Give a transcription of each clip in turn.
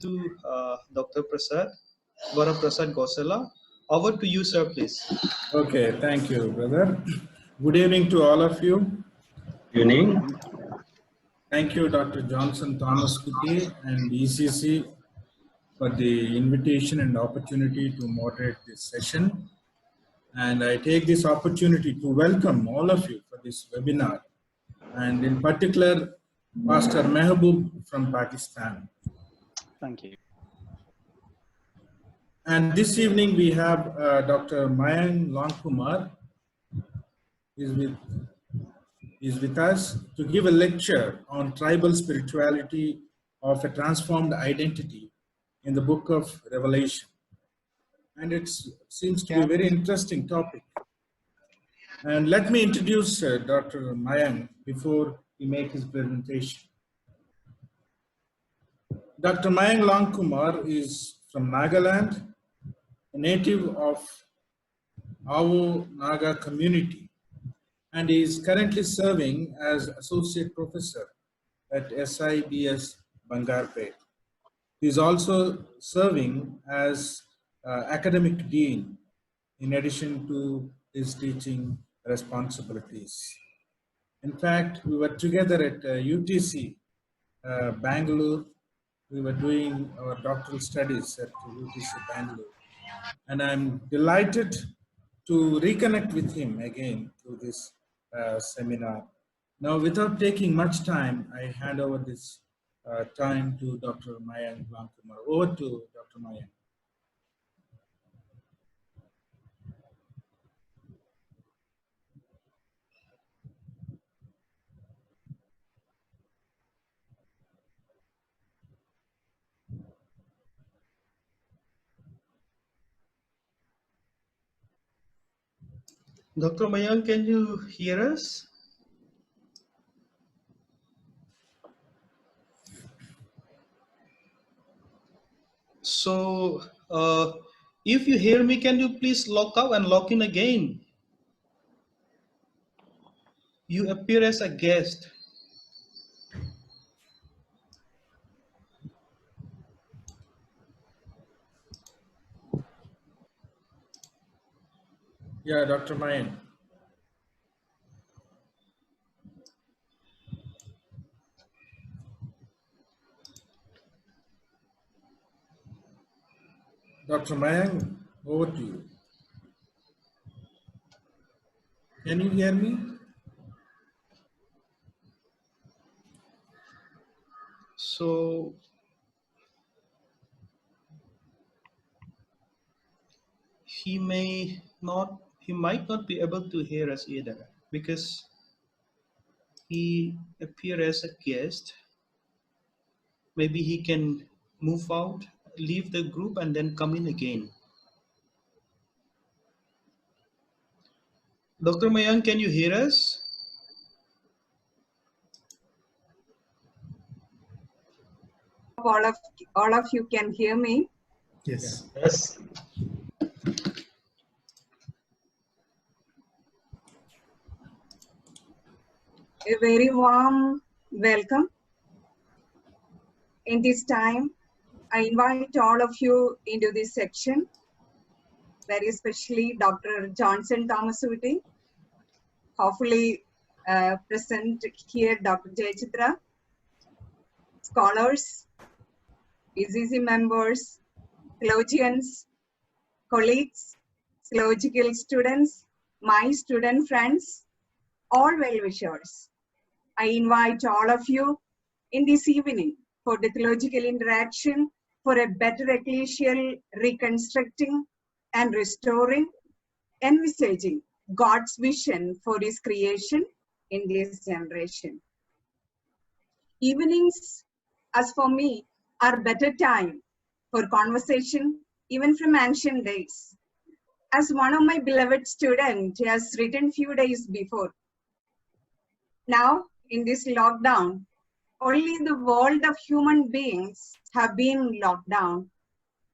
to Dr. Prasad, Varaprasad Gosala. Over to you, sir, please. Okay, thank you, brother. Good evening to all of you. Evening. Thank you, Dr. Johnson Thomas Kitty and ECC for the invitation and opportunity to moderate this session. And I take this opportunity to welcome all of you for this webinar, and in particular, Pastor Mehboob from Pakistan. Thank you. And this evening we have Dr. Mayank Longkumar is with us to give a lecture on tribal spirituality of a transformed identity in the book of Revelation. And it seems to be a very interesting topic. And let me introduce Dr. Mayank before he makes his presentation. Dr. Mayank Longkumar is from Nagaland, a native of Awo Naga community, and he is currently serving as associate professor at SIBS Bangarpet. He is also serving as academic dean in addition to his teaching responsibilities. In fact, we were together at UTC Bangalore. We were doing our doctoral studies at UTC Bangalore. And I'm delighted to reconnect with him again through this seminar. Now, without taking much time, I hand over this time to Dr. Mayank Longkumar. Over to Dr. Mayank. Dr. Mayank, can you hear us? So, if you hear me, can you please log out and log in again? You appear as a guest. Yeah, Dr. Mayank. Dr. Mayank, over to you. Can you hear me? So, he might not be able to hear us either because he appeared as a guest. Maybe he can move out, leave the group, and then come in again. Dr. Mayank, can you hear us? All of you can hear me. Yes. Yes. A very warm welcome. In this time, I invite all of you into this section, very especially Dr. Johnson Thomaswitty, hopefully present here Dr. Jayachitra, scholars, ECC members, theologians, colleagues, theological students, my student friends, all well-wishers. I invite all of you in this evening for the theological interaction for a better ecclesial reconstructing and restoring, envisaging God's vision for his creation in this generation. Evenings, as for me, are better time for conversation, even from ancient days. As one of my beloved students has written few days before, now in this lockdown, only the world of human beings have been locked down.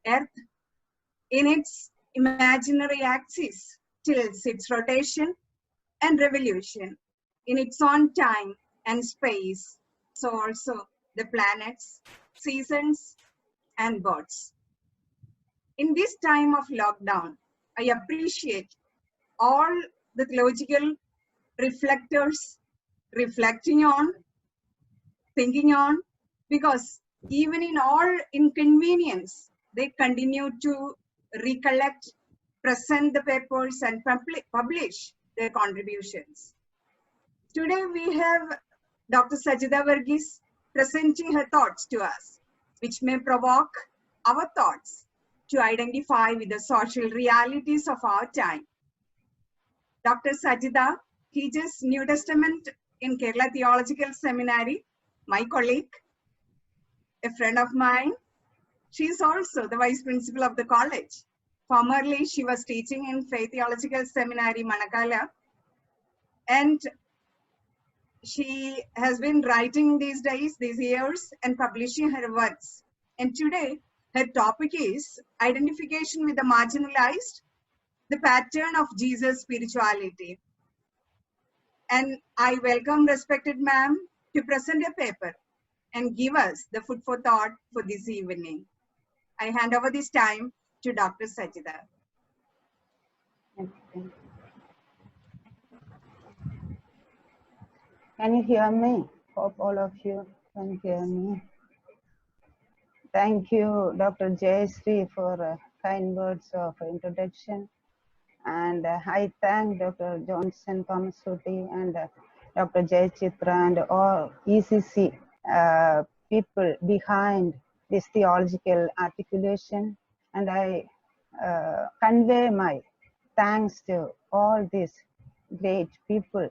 Earth, in its imaginary axis, tilts its rotation and revolution in its own time and space. So also the planets, seasons, and birds. In this time of lockdown, I appreciate all the theological reflectors reflecting on, thinking on, because even in all inconvenience, they continue to recollect, present the papers, and publish their contributions. Today we have Dr. Sajida Varghese presenting her thoughts to us, which may provoke our thoughts to identify with the social realities of our time. Dr. Sajida teaches New Testament in Kerala Theological Seminary, my colleague, a friend of mine. She is also the vice principal of the college. Formerly, she was teaching in Faith Theological Seminary, Manakala, and she has been writing these years, and publishing her works. And today, her topic is identification with the marginalized, the pattern of Jesus spirituality. And I welcome respected ma'am to present a paper and give us the food for thought for this evening. I hand over this time to Dr. Sajida. Okay. Can you hear me? Hope all of you can hear me. Thank you, Dr. Jayasri, for kind words of introduction. And I thank Dr. Johnson Kamasuti and Dr. Jay Chitra and all ECC people behind this theological articulation. And I convey my thanks to all these great people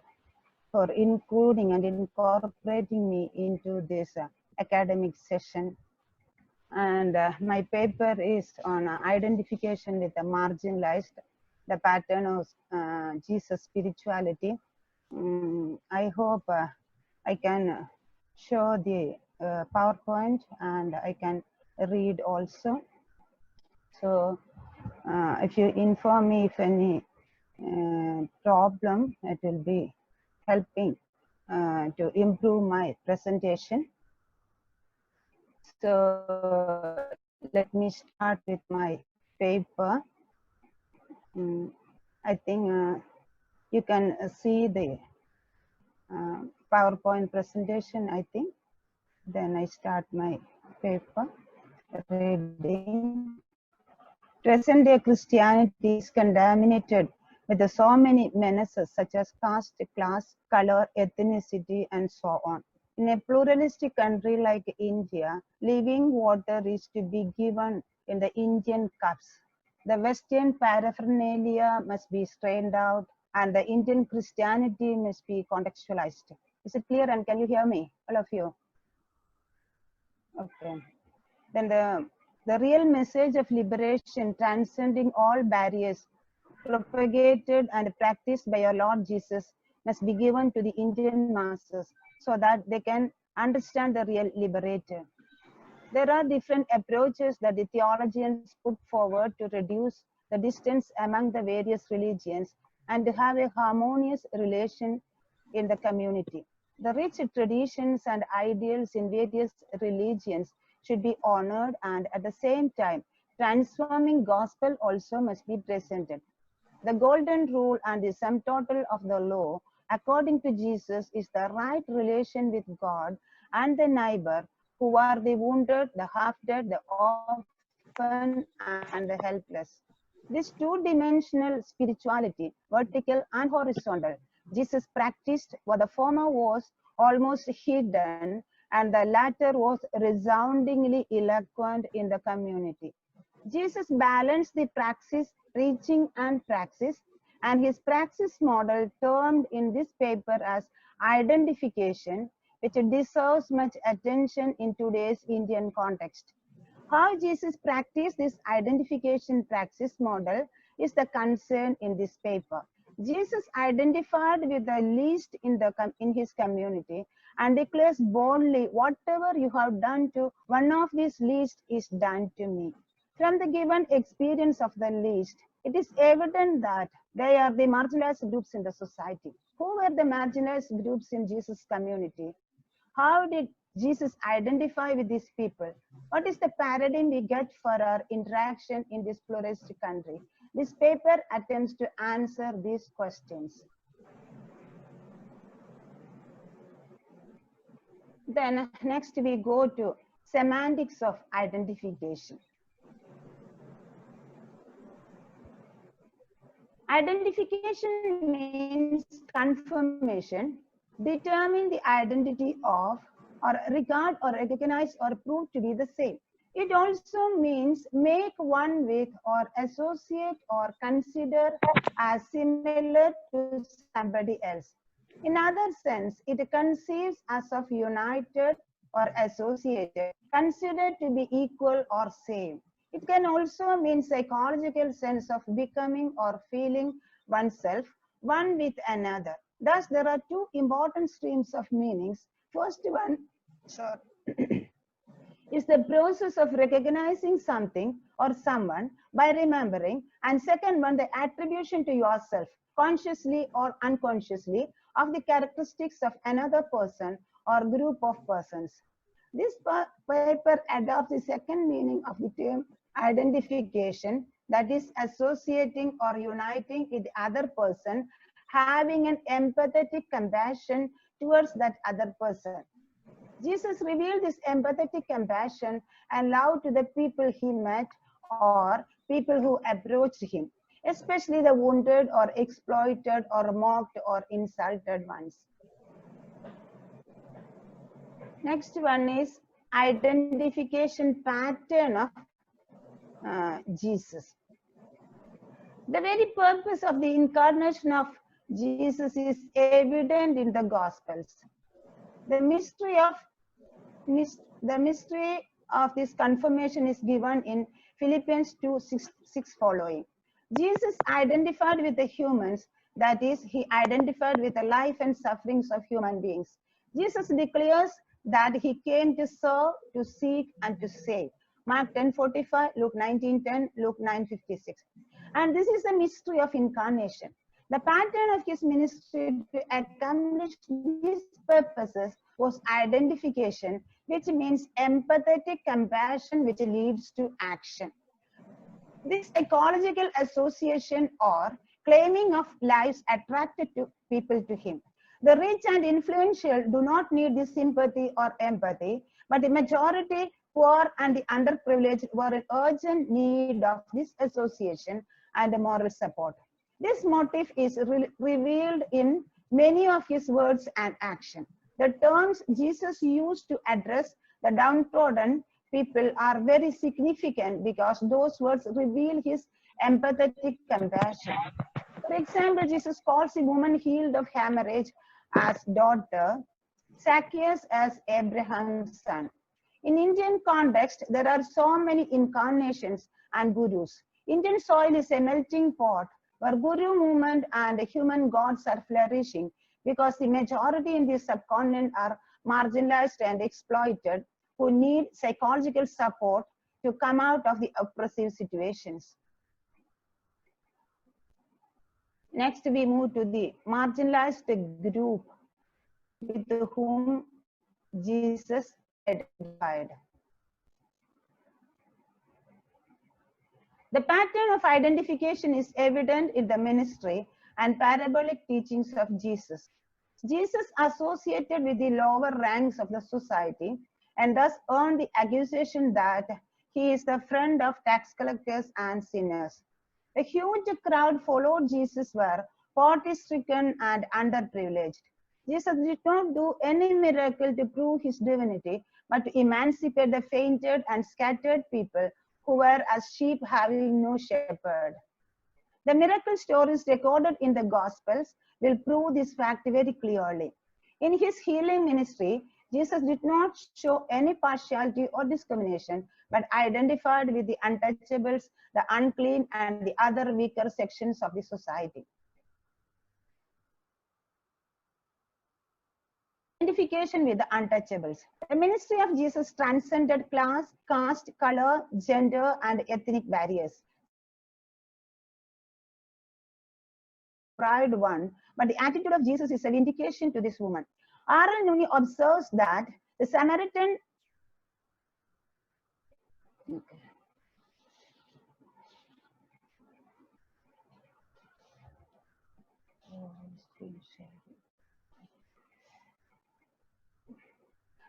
for including and incorporating me into this academic session. And my paper is on identification with the marginalized, the pattern of Jesus spirituality. I hope I can show the PowerPoint and I can read also. So if you inform me if any problem, it will be helping to improve my presentation. So let me start with my paper. I think you can see the PowerPoint presentation, I think. Then I start my paper reading. Present day Christianity is contaminated with so many menaces such as caste, class, color, ethnicity, and so on. In a pluralistic country like India, living water is to be given in the Indian cups. The Western paraphernalia must be strained out and the Indian Christianity must be contextualized. Is it clear and can you hear me, all of you? Okay. Then the real message of liberation transcending all barriers propagated and practiced by our Lord Jesus must be given to the Indian masses so that they can understand the real liberator. There are different approaches that the theologians put forward to reduce the distance among the various religions and to have a harmonious relation in the community. The rich traditions and ideals in various religions should be honored, and at the same time, transforming gospel also must be presented. The golden rule and the sum total of the law, according to Jesus, is the right relation with God and the neighbor, who are the wounded, the half-dead, the orphan, and the helpless. This two-dimensional spirituality, vertical and horizontal, Jesus practiced, where the former was almost hidden and the latter was resoundingly eloquent in the community. Jesus balanced the praxis, preaching and praxis, and his praxis model termed in this paper as identification, which deserves much attention in today's Indian context. How Jesus practiced this identification praxis model is the concern in this paper. Jesus identified with the least in his community and declares boldly, whatever you have done to one of these least is done to me. From the given experience of the least, it is evident that they are the marginalized groups in the society. Who were the marginalized groups in Jesus' community? How did Jesus identify with these people? What is the paradigm we get for our interaction in this pluralistic country? This paper attempts to answer these questions. Then next we go to semantics of identification. Identification means confirmation, determine the identity of, or regard or recognize or prove to be the same. It also means make one with or associate or consider as similar to somebody else. In other sense, it conceives as of united or associated, considered to be equal or same. It can also mean psychological sense of becoming or feeling oneself one with another. Thus, there are two important streams of meanings. First one, is the process of recognizing something or someone by remembering, and second one, the attribution to yourself, consciously or unconsciously, of the characteristics of another person or group of persons. This paper adopts the second meaning of the term identification, that is associating or uniting with the other person, having an empathetic compassion towards that other person. Jesus revealed this empathetic compassion and love to the people he met or people who approached him, especially the wounded or exploited or mocked or insulted ones. Next one is identification pattern of Jesus. The very purpose of the incarnation of Jesus is evident in the Gospels. The mystery of this confirmation is given in Philippians 2:6 following. Jesus identified with the humans, that is, he identified with the life and sufferings of human beings. Jesus declares that he came to serve, to seek, and to save. Mark 10:45, Luke 19:10, Luke 9:56. And this is the mystery of incarnation. The pattern of his ministry to accomplish these purposes was identification, which means empathetic compassion, which leads to action. This psychological association or claiming of lives attracted to people to him. The rich and influential do not need this sympathy or empathy, but the majority, poor and the underprivileged, were in urgent need of this association and moral support. This motive is revealed in many of his words and action. The terms Jesus used to address the downtrodden people are very significant because those words reveal his empathetic compassion. For example, Jesus calls a woman healed of hemorrhage as daughter, Zacchaeus as Abraham's son. In Indian context, there are so many incarnations and gurus. Indian soil is a melting pot where guru movement and human gods are flourishing because the majority in this subcontinent are marginalized and exploited who need psychological support to come out of the oppressive situations. Next, we move to the marginalized group with whom Jesus identified. The pattern of identification is evident in the ministry and parabolic teachings of Jesus. Jesus associated with the lower ranks of the society and thus earned the accusation that he is the friend of tax collectors and sinners. A huge crowd followed Jesus were poverty-stricken and underprivileged. Jesus did not do any miracle to prove his divinity, but to emancipate the fainted and scattered people who were as sheep having no shepherd. The miracle stories recorded in the Gospels will prove this fact very clearly. In his healing ministry, Jesus did not show any partiality or discrimination, but identified with the untouchables, the unclean, and the other weaker sections of the society. Identification with the untouchables. The ministry of Jesus transcended class, caste, color, gender, and ethnic barriers. Pride one, but the attitude of Jesus is a vindication to this woman. R.L. Nooney observes that The Samaritan. Okay.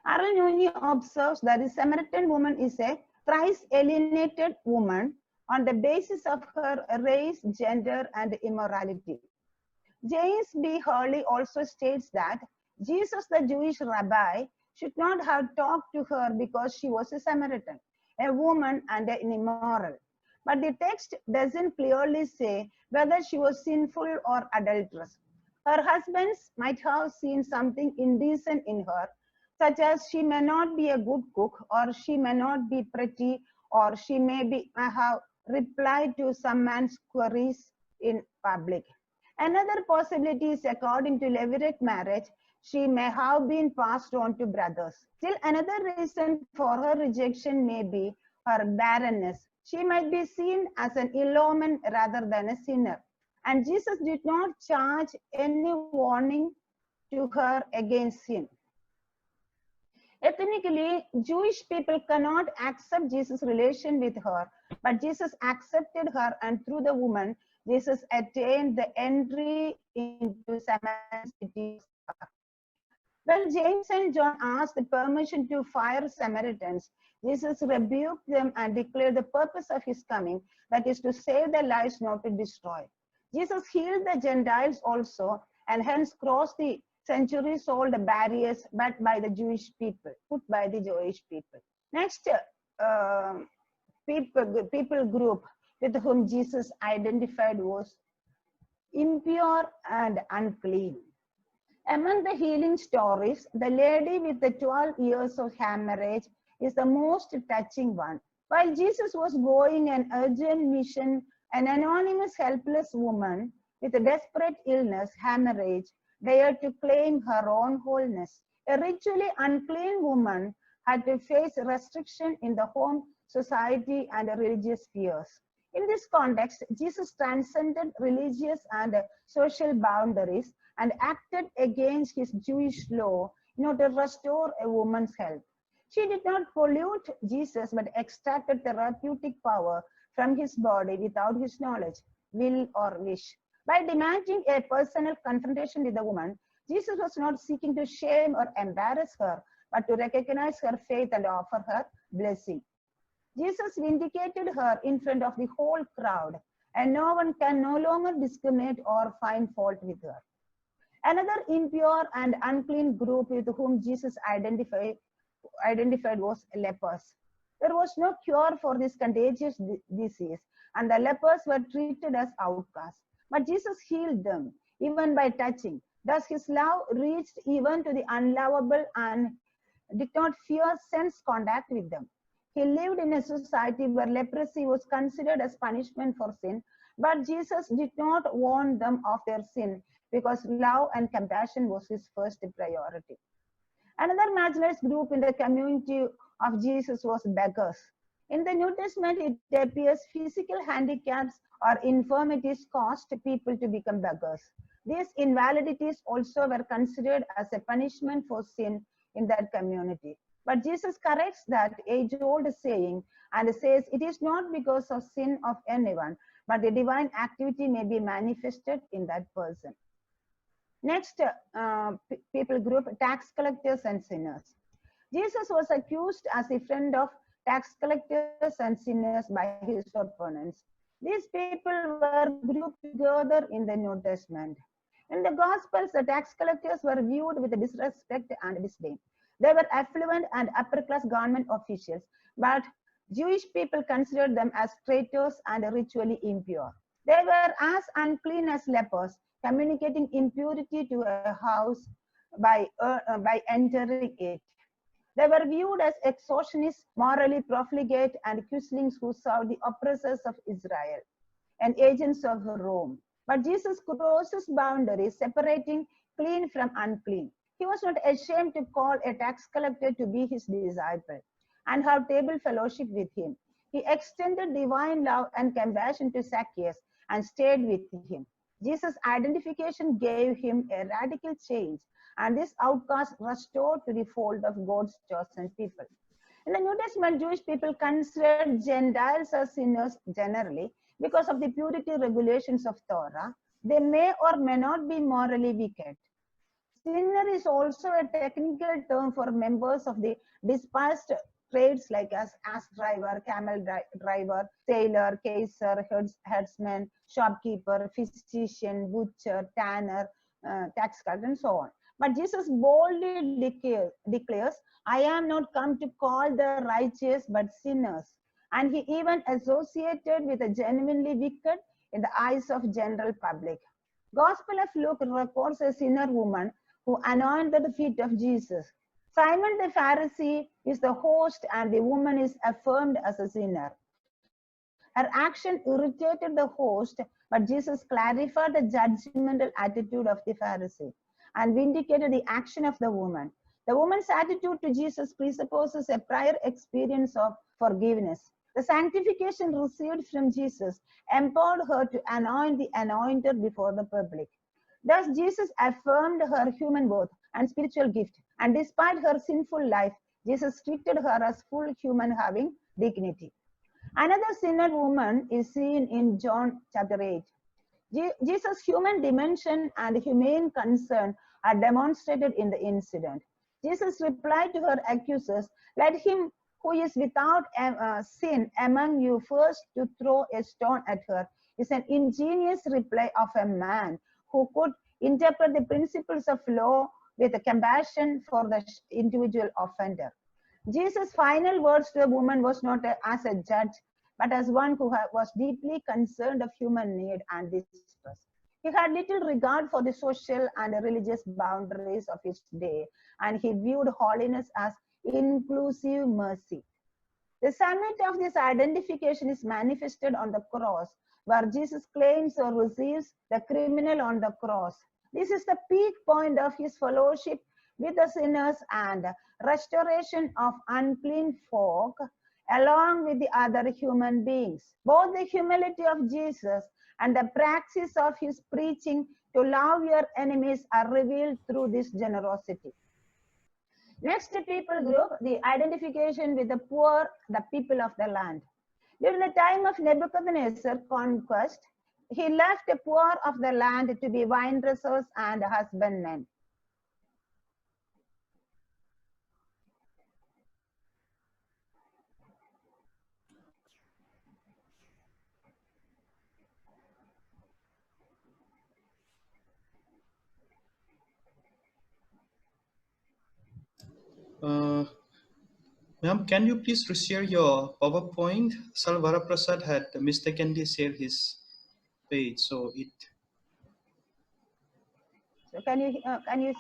Arul observes that the Samaritan woman is a thrice alienated woman on the basis of her race, gender, and immorality. James B. Hurley also states that Jesus, the Jewish rabbi, should not have talked to her because she was a Samaritan, a woman, and an immoral. But the text doesn't clearly say whether she was sinful or adulterous. Her husbands might have seen something indecent in her, such as she may not be a good cook, or she may not be pretty, or she may have replied to some man's queries in public. Another possibility is, according to Levirate marriage, she may have been passed on to brothers. Still another reason for her rejection may be her barrenness. She might be seen as an ill omen rather than a sinner. And Jesus did not charge any warning to her against sin. Ethnically, Jewish people cannot accept Jesus' relation with her, but Jesus accepted her, and through the woman, Jesus attained the entry into Samaritan city. When James and John asked the permission to fire Samaritans, Jesus rebuked them and declared the purpose of his coming, that is to save their lives, not to destroy. Jesus healed the Gentiles also, and hence crossed the centuries-old barriers put by the Jewish people. Next, people group with whom Jesus identified was impure and unclean. Among the healing stories, the lady with the 12 years of hemorrhage is the most touching one. While Jesus was going an urgent mission, an anonymous helpless woman with a desperate illness, hemorrhage, dared to claim her own wholeness. A ritually unclean woman had to face restriction in the home, society, and religious spheres. In this context, Jesus transcended religious and social boundaries and acted against his Jewish law in order to restore a woman's health. She did not pollute Jesus, but extracted therapeutic power from his body without his knowledge, will, or wish. By demanding a personal confrontation with the woman, Jesus was not seeking to shame or embarrass her, but to recognize her faith and offer her blessing. Jesus vindicated her in front of the whole crowd, and no one can no longer discriminate or find fault with her. Another impure and unclean group with whom Jesus identified was lepers. There was no cure for this contagious disease, and the lepers were treated as outcasts. But Jesus healed them, even by touching. Thus his love reached even to the unlovable and did not fear sense contact with them. He lived in a society where leprosy was considered as punishment for sin, but Jesus did not warn them of their sin because love and compassion was his first priority. Another marginalized group in the community of Jesus was beggars. In the New Testament, it appears physical handicaps or infirmities caused people to become beggars. These invalidities also were considered as a punishment for sin in that community. But Jesus corrects that age-old saying and says it is not because of sin of anyone, but the divine activity may be manifested in that person. Next, people group, tax collectors and sinners. Jesus was accused as a friend of tax collectors and sinners by his opponents. These people were grouped together in the New Testament. In the Gospels, the tax collectors were viewed with disrespect and disdain. They were affluent and upper-class government officials, but Jewish people considered them as traitors and ritually impure. They were as unclean as lepers, communicating impurity to a house by entering it. They were viewed as extortionists, morally profligate, and quislings who served the oppressors of Israel and agents of Rome. But Jesus crosses boundaries, separating clean from unclean. He was not ashamed to call a tax collector to be his disciple and have table fellowship with him. He extended divine love and compassion to Zacchaeus and stayed with him. Jesus' identification gave him a radical change, and this outcast restored to the fold of God's chosen people. In the New Testament, Jewish people considered Gentiles as sinners generally because of the purity regulations of Torah. They may or may not be morally wicked. Sinner is also a technical term for members of the despised trades like as ass driver, camel driver, tailor, caser, herdsman, shopkeeper, physician, butcher, tanner, tax collector, and so on. But Jesus boldly declares, I am not come to call the righteous but sinners. And he even associated with the genuinely wicked in the eyes of general public. Gospel of Luke records a sinner woman who anointed the feet of Jesus. Simon the Pharisee is the host and the woman is affirmed as a sinner. Her action irritated the host, but Jesus clarified the judgmental attitude of the Pharisee and vindicated the action of the woman. The woman's attitude to Jesus presupposes a prior experience of forgiveness. The sanctification received from Jesus empowered her to anoint the anointed before the public. Thus, Jesus affirmed her human worth and spiritual gift, and despite her sinful life, Jesus treated her as full human having dignity. Another sinner woman is seen in John chapter 8. Jesus' human dimension and humane concern are demonstrated in the incident. Jesus replied to her accusers, let him who is without sin among you first to throw a stone at her, is an ingenious reply of a man who could interpret the principles of law with compassion for the individual offender. Jesus' final words to the woman was not as a judge, but as one who was deeply concerned of human need and distress. He had little regard for the social and religious boundaries of his day, and he viewed holiness as inclusive mercy. The summit of this identification is manifested on the cross, where Jesus claims or receives the criminal on the cross. This is the peak point of his fellowship with the sinners and restoration of unclean folk along with the other human beings. Both the humility of Jesus and the praxis of his preaching to love your enemies are revealed through this generosity. Next people group, the identification with the poor, the people of the land. During the time of Nebuchadnezzar's conquest, he left the poor of the land to be vine dressers and husbandmen. Ma'am, can you please reshare your PowerPoint? Salvara Prasad had mistakenly shared his page, so it. So can you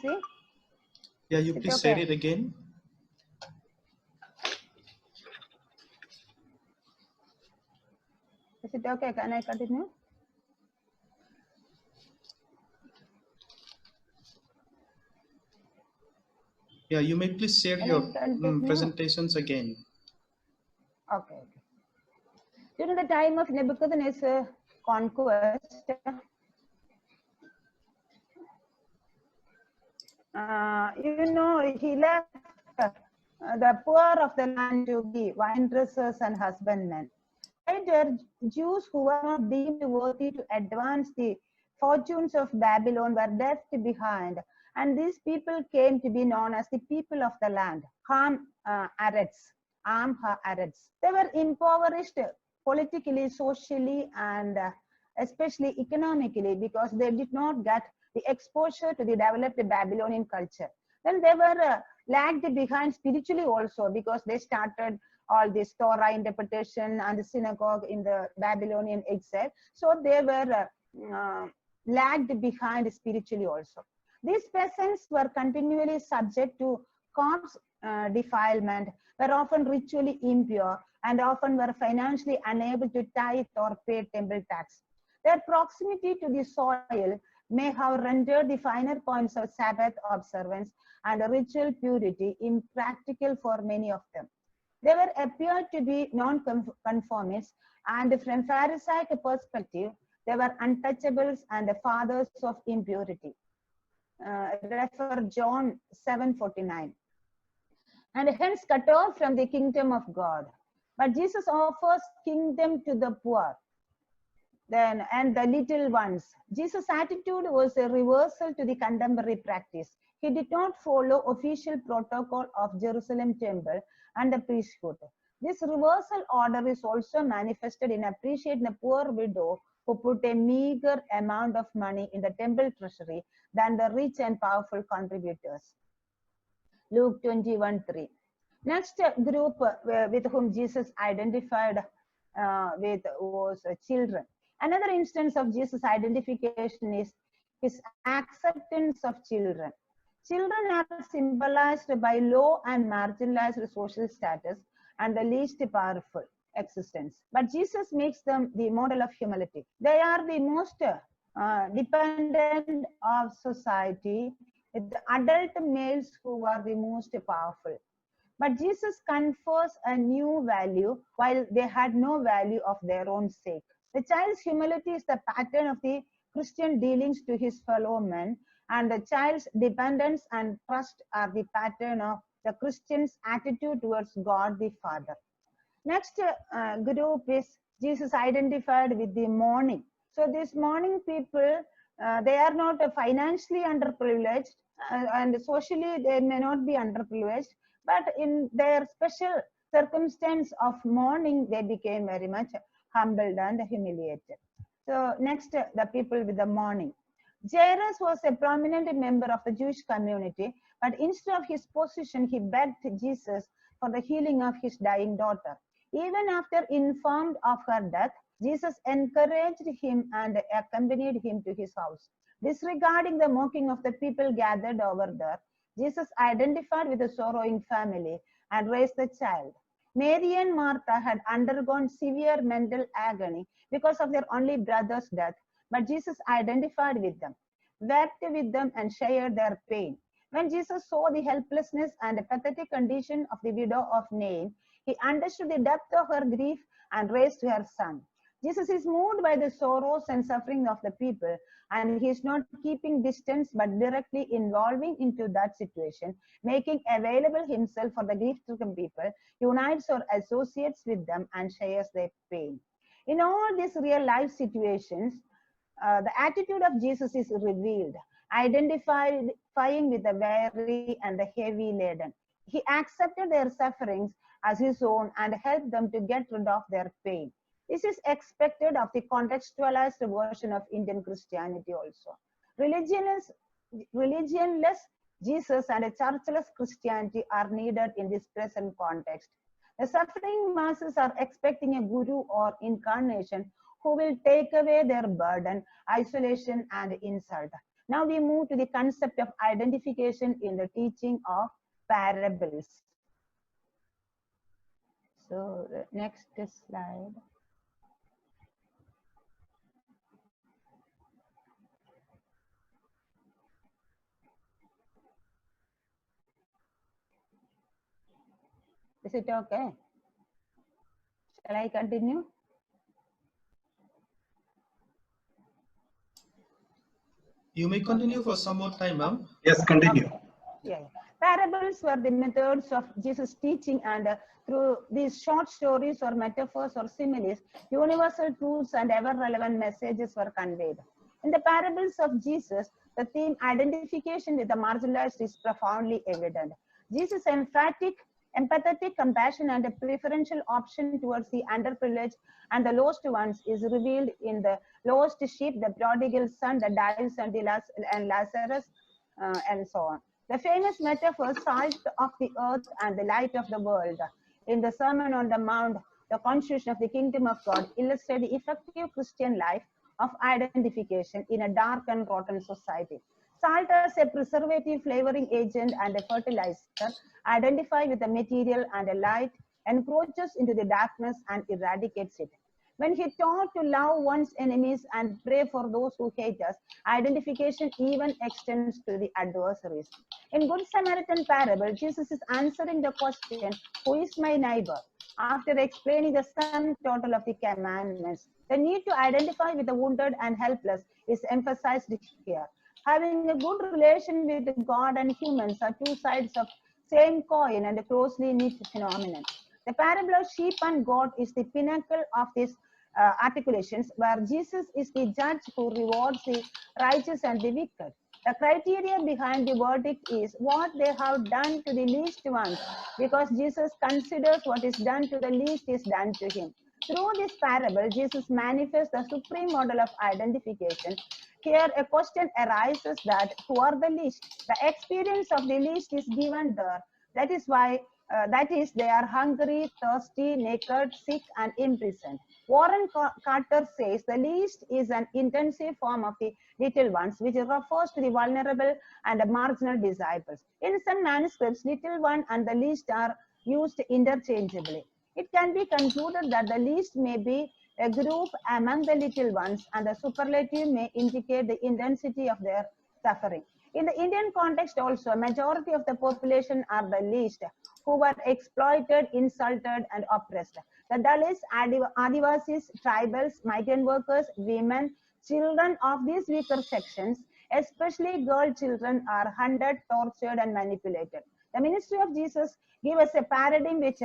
see? Yeah, you It's please okay. share it again. Is it okay? Can I continue? Yeah, you may please share Can your I continue? presentations again. Okay. During the time of Nebuchadnezzar's conquest, he left the poor of the land to be vine dressers and husbandmen. Later, Jews who were not deemed worthy to advance the fortunes of Babylon were left behind, and these people came to be known as the people of the land, Am-Ha'aretz. They were impoverished politically, socially, and especially economically because they did not get the exposure to the developed Babylonian culture. Then they were lagged behind spiritually also because they started all this Torah interpretation and the synagogue in the Babylonian exile. So they were lagged behind spiritually also. These peasants were continually subject to corpse defilement, were often ritually impure, and often were financially unable to tithe or pay temple tax. Their proximity to the soil may have rendered the finer points of Sabbath observance and ritual purity impractical for many of them. They were appeared to be non-conformists, and from Pharisaic perspective, they were untouchables and the fathers of impurity. refer John 7:49. And hence cut off from the kingdom of God. But Jesus offers kingdom to the poor then and the little ones. Jesus' attitude was a reversal to the contemporary practice. He did not follow official protocol of Jerusalem temple and the priesthood. This reversal order is also manifested in appreciating the poor widow who put a meager amount of money in the temple treasury than the rich and powerful contributors. Luke 21:3. Next group with whom Jesus identified with was children. Another instance of Jesus' identification is his acceptance of children. Children are symbolized by low and marginalized social status and the least powerful existence. But Jesus makes them the model of humility. They are the most dependent of society, with the adult males who are the most powerful. But Jesus confers a new value while they had no value of their own sake. The child's humility is the pattern of the Christian dealings to his fellow men, and the child's dependence and trust are the pattern of the Christian's attitude towards God the Father. Next group is Jesus identified with the mourning. So these mourning people, they are not financially underprivileged and socially they may not be underprivileged, but in their special circumstance of mourning, they became very much humbled and humiliated. So next, the people with the mourning. Jairus was a prominent member of the Jewish community, but instead of his position, he begged Jesus for the healing of his dying daughter. Even after informed of her death, Jesus encouraged him and accompanied him to his house. Disregarding the mocking of the people gathered over there, Jesus identified with the sorrowing family and raised the child. Mary and Martha had undergone severe mental agony because of their only brother's death, but Jesus identified with them, wept with them, and shared their pain. When Jesus saw the helplessness and pathetic condition of the widow of Nain, he understood the depth of her grief and raised her son. Jesus is moved by the sorrows and suffering of the people, and he is not keeping distance but directly involving into that situation, making available himself for the grief-stricken people, unites or associates with them, and shares their pain. In all these real life situations, the attitude of Jesus is revealed, identifying with the weary and the heavy laden. He accepted their sufferings as his own and helped them to get rid of their pain. This is expected of the contextualized version of Indian Christianity also. Religionless Jesus and a churchless Christianity are needed in this present context. The suffering masses are expecting a guru or incarnation who will take away their burden, isolation, and insult. Now we move to the concept of identification in the teaching of parables. So the next slide. Is it okay? Shall I continue? You may continue for some more time, ma'am. Yes, continue. Yeah. Parables were the methods of Jesus' teaching, and through these short stories or metaphors or similes, universal truths and ever-relevant messages were conveyed. In the parables of Jesus, the theme identification with the marginalized is profoundly evident. Jesus' empathetic compassion and a preferential option towards the underprivileged and the lost ones is revealed in the lost sheep, the prodigal son, the dives and Lazarus, and so on. The famous metaphor, salt of the earth and the light of the world, in the Sermon on the Mount, the constitution of the kingdom of God, illustrate the effective Christian life of identification in a dark and rotten society. Salt as a preservative, flavoring agent, and a fertilizer identify with the material, and a light encroaches into the darkness and eradicates it. When he taught to love one's enemies and pray for those who hate us, identification even extends to the adversaries. In Good Samaritan parable, Jesus is answering the question, who is my neighbor? After explaining the sum total of the commandments, the need to identify with the wounded and helpless is emphasized here. Having a good relation with God and humans are two sides of same coin and a closely knit phenomenon. The parable of sheep and goat is the pinnacle of these articulations, where Jesus is the judge who rewards the righteous and the wicked. The criteria behind the verdict is what they have done to the least ones, because Jesus considers what is done to the least is done to him. Through this parable, Jesus manifests the supreme model of identification. Here, a question arises that who are the least? The experience of the least is given there. That is why, that is, they are hungry, thirsty, naked, sick, and imprisoned. Warren Carter says the least is an intensive form of the little ones, which refers to the vulnerable and the marginal disciples. In some manuscripts, little one and the least are used interchangeably. It can be concluded that the least may be a group among the little ones, and the superlative may indicate the intensity of their suffering. In the Indian context also, a majority of the population are the least, who were exploited, insulted, and oppressed. The Dalits, Adivasis, tribals, migrant workers, women, children of these weaker sections, especially girl children, are hunted, tortured, and manipulated. The ministry of Jesus gives us a paradigm which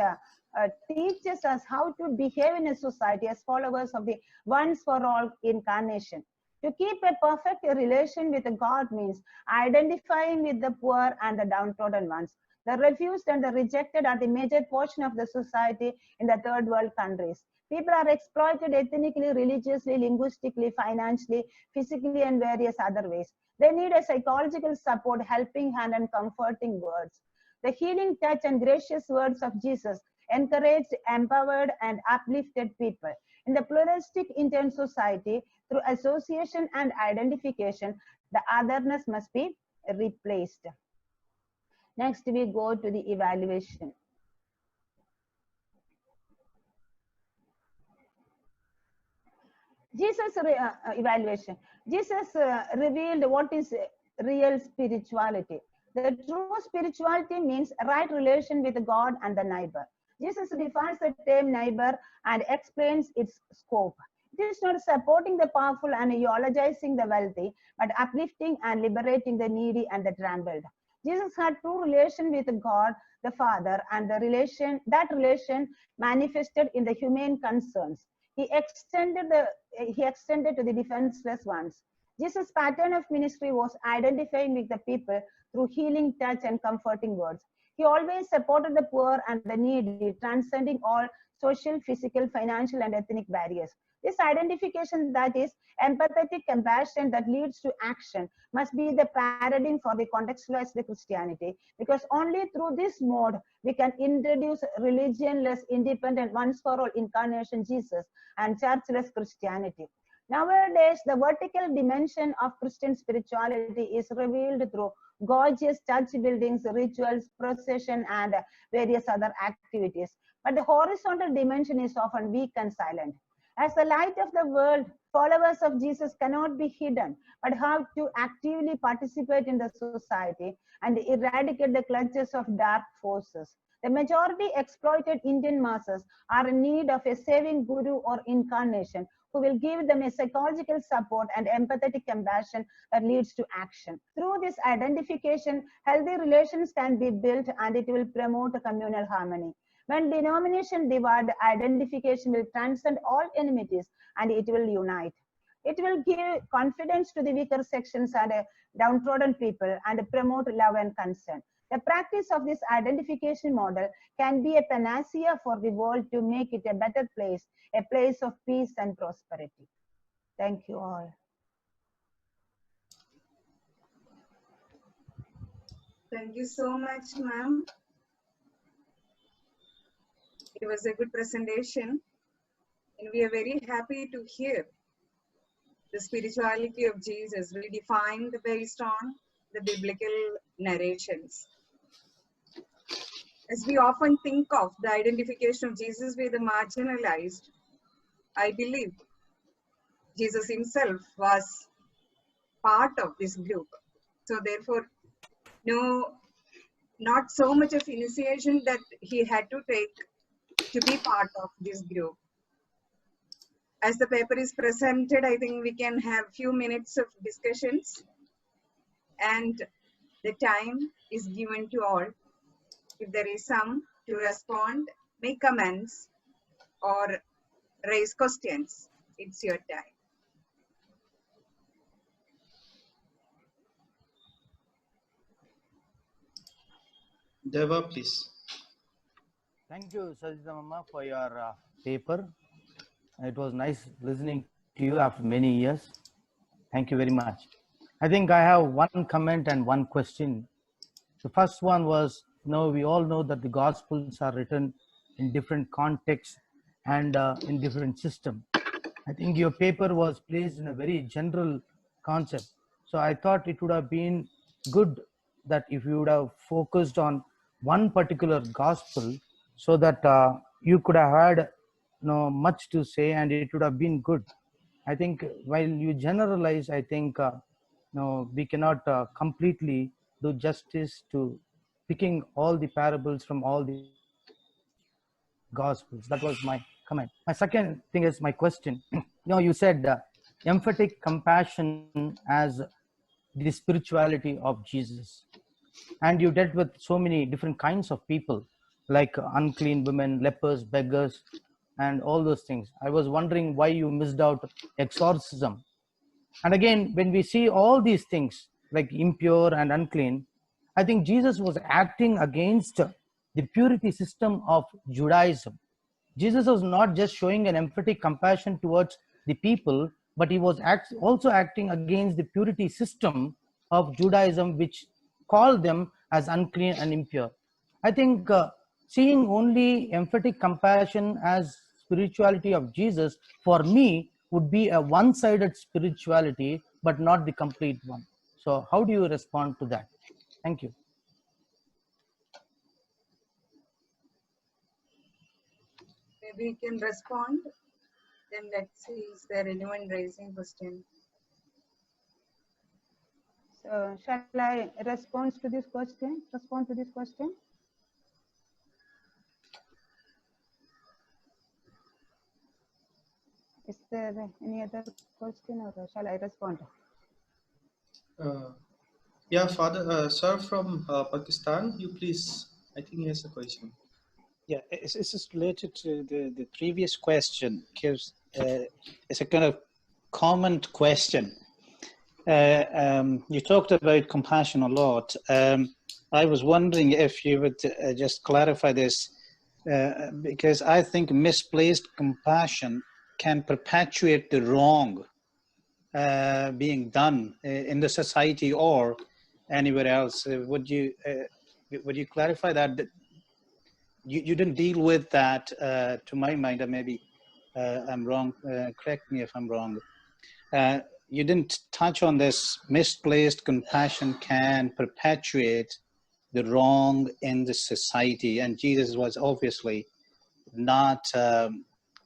teaches us how to behave in a society as followers of the once for all incarnation. To keep a perfect relation with God means identifying with the poor and the downtrodden ones. The refused and the rejected are the major portion of the society in the third world countries. People are exploited ethnically, religiously, linguistically, financially, physically, and various other ways. They need a psychological support, helping hand, and comforting words. The healing touch and gracious words of Jesus encouraged, empowered, and uplifted people. In the pluralistic Indian society, through association and identification, the otherness must be replaced. Next, we go to the evaluation. Jesus evaluation. Jesus revealed what is real spirituality. The true spirituality means right relation with God and the neighbor. Jesus defines the term neighbor and explains its scope. It is not supporting the powerful and eulogizing the wealthy, but uplifting and liberating the needy and the trampled. Jesus had true relation with God, the Father, and that relation manifested in the humane concerns. He extended to the defenseless ones. Jesus' pattern of ministry was identifying with the people through healing touch and comforting words. He always supported the poor and the needy, transcending all social, physical, financial, and ethnic barriers. This identification, that is empathetic compassion that leads to action, must be the paradigm for the contextualized Christianity, because only through this mode we can introduce religionless, independent, once for all incarnation Jesus and churchless Christianity. Nowadays, the vertical dimension of Christian spirituality is revealed through gorgeous church buildings, rituals, procession, and various other activities. But the horizontal dimension is often weak and silent. As the light of the world, followers of Jesus cannot be hidden, but have to actively participate in the society and eradicate the clutches of dark forces. The majority exploited Indian masses are in need of a saving guru or incarnation who will give them a psychological support and empathetic compassion that leads to action. Through this identification, healthy relations can be built and it will promote a communal harmony. When denomination divide, identification will transcend all enmities and it will unite. It will give confidence to the weaker sections and downtrodden people and promote love and concern. The practice of this identification model can be a panacea for the world to make it a better place, a place of peace and prosperity. Thank you all. Thank you so much, ma'am. It was a good presentation, and we are very happy to hear the spirituality of Jesus redefined based on the biblical narrations. As we often think of the identification of Jesus with the marginalized, I believe Jesus himself was part of this group. So therefore, not so much of initiation that he had to take to be part of this group. As the paper is presented, I think we can have few minutes of discussions. and the time is given to all. If there is some to respond, make comments or raise questions. It's your time. Deva, please. Thank you, Sajida Mama, for your paper. It was nice listening to you after many years. Thank you very much. I think I have one comment and one question. The first one was, we all know that the Gospels are written in different contexts and in different systems. I think your paper was placed in a very general concept. So I thought it would have been good that if you would have focused on one particular gospel so that you could have had much to say and it would have been good. I think while you generalize, I think we cannot completely do justice to picking all the parables from all the Gospels. That was my comment. My second thing is my question. You said emphatic compassion as the spirituality of Jesus. And you dealt with so many different kinds of people, like unclean women, lepers, beggars, and all those things. I was wondering why you missed out exorcism. And again, when we see all these things, like impure and unclean, I think Jesus was acting against the purity system of Judaism. Jesus was not just showing an emphatic compassion towards the people, but he was also acting against the purity system of Judaism, which called them as unclean and impure. I think seeing only emphatic compassion as spirituality of Jesus, for me, would be a one-sided spirituality, but not the complete one. So how do you respond to that? Thank you. Maybe you can respond. Then let's see, is there anyone raising question? So shall I respond to this question? Is there any other question, or shall I respond? Yeah, Father, sir from Pakistan, you please. I think he has a question. Yeah, this is related to the previous question, because it's a kind of common question. You talked about compassion a lot. I was wondering if you would just clarify this, because I think misplaced compassion can perpetuate the wrong being done in the society or anywhere else. Would you clarify that? You didn't deal with that, to my mind, or maybe I'm wrong. Correct me if I'm wrong. You didn't touch on this. Misplaced compassion can perpetuate the wrong in the society, and Jesus was obviously not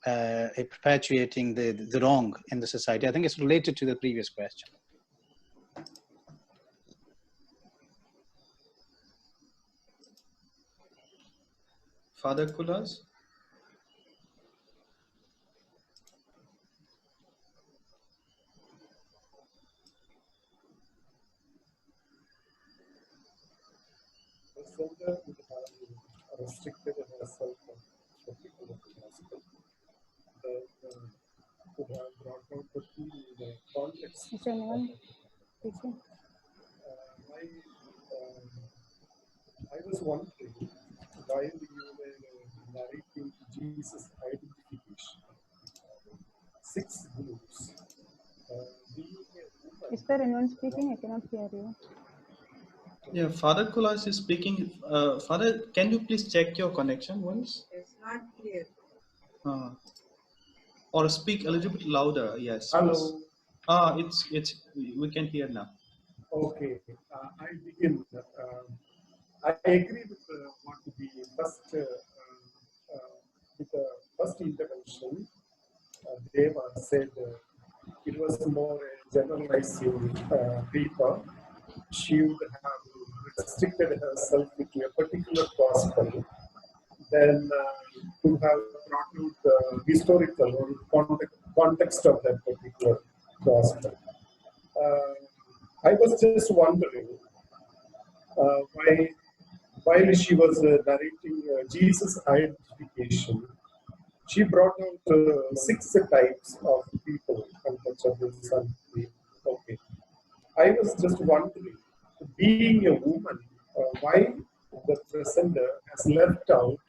perpetuating the wrong in the society. I think it's related to the previous question. Father Kulas? Restricted herself from the people of the gospel. Could have brought out the context. Is anyone speaking? I was wondering, while you were narrating Jesus' identification, 6 groups. Is there anyone speaking? I cannot hear you. Yeah, Father Kulas is speaking. Father, can you please check your connection once? It's not clear. Or speak a little bit louder. Yes. Hello. It's we can hear now. Okay, I begin. I agree with what the first with the first intervention. Deva said it was more generalizing paper. She would have restricted herself to a particular gospel, then to have brought out the historical or context of that particular gospel. I was just wondering while she was narrating Jesus' identification, she brought out 6 types of people: untouchable, unclean. Okay. I was just wondering, being a woman, why the presenter has left out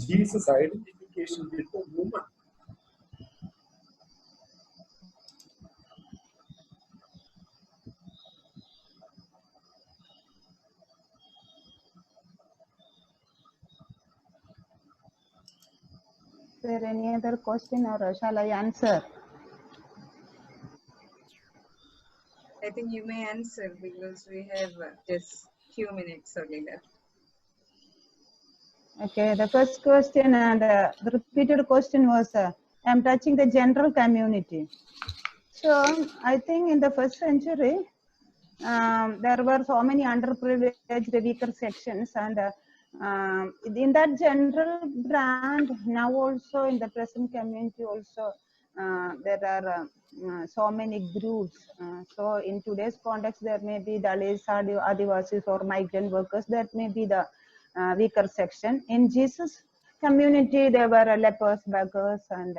Jesus' identification with a woman. Is there any other question or shall I answer? I think you may answer because we have just few minutes only left. Okay, the first question and the repeated question was, I'm touching the general community. So I think in the first century, there were so many underprivileged, weaker sections, and in that general brand, now also in the present community also, there are so many groups. So in today's context, there may be Dalits, Adivasis, or migrant workers. That may be the weaker section. In Jesus' community, there were lepers, beggars, and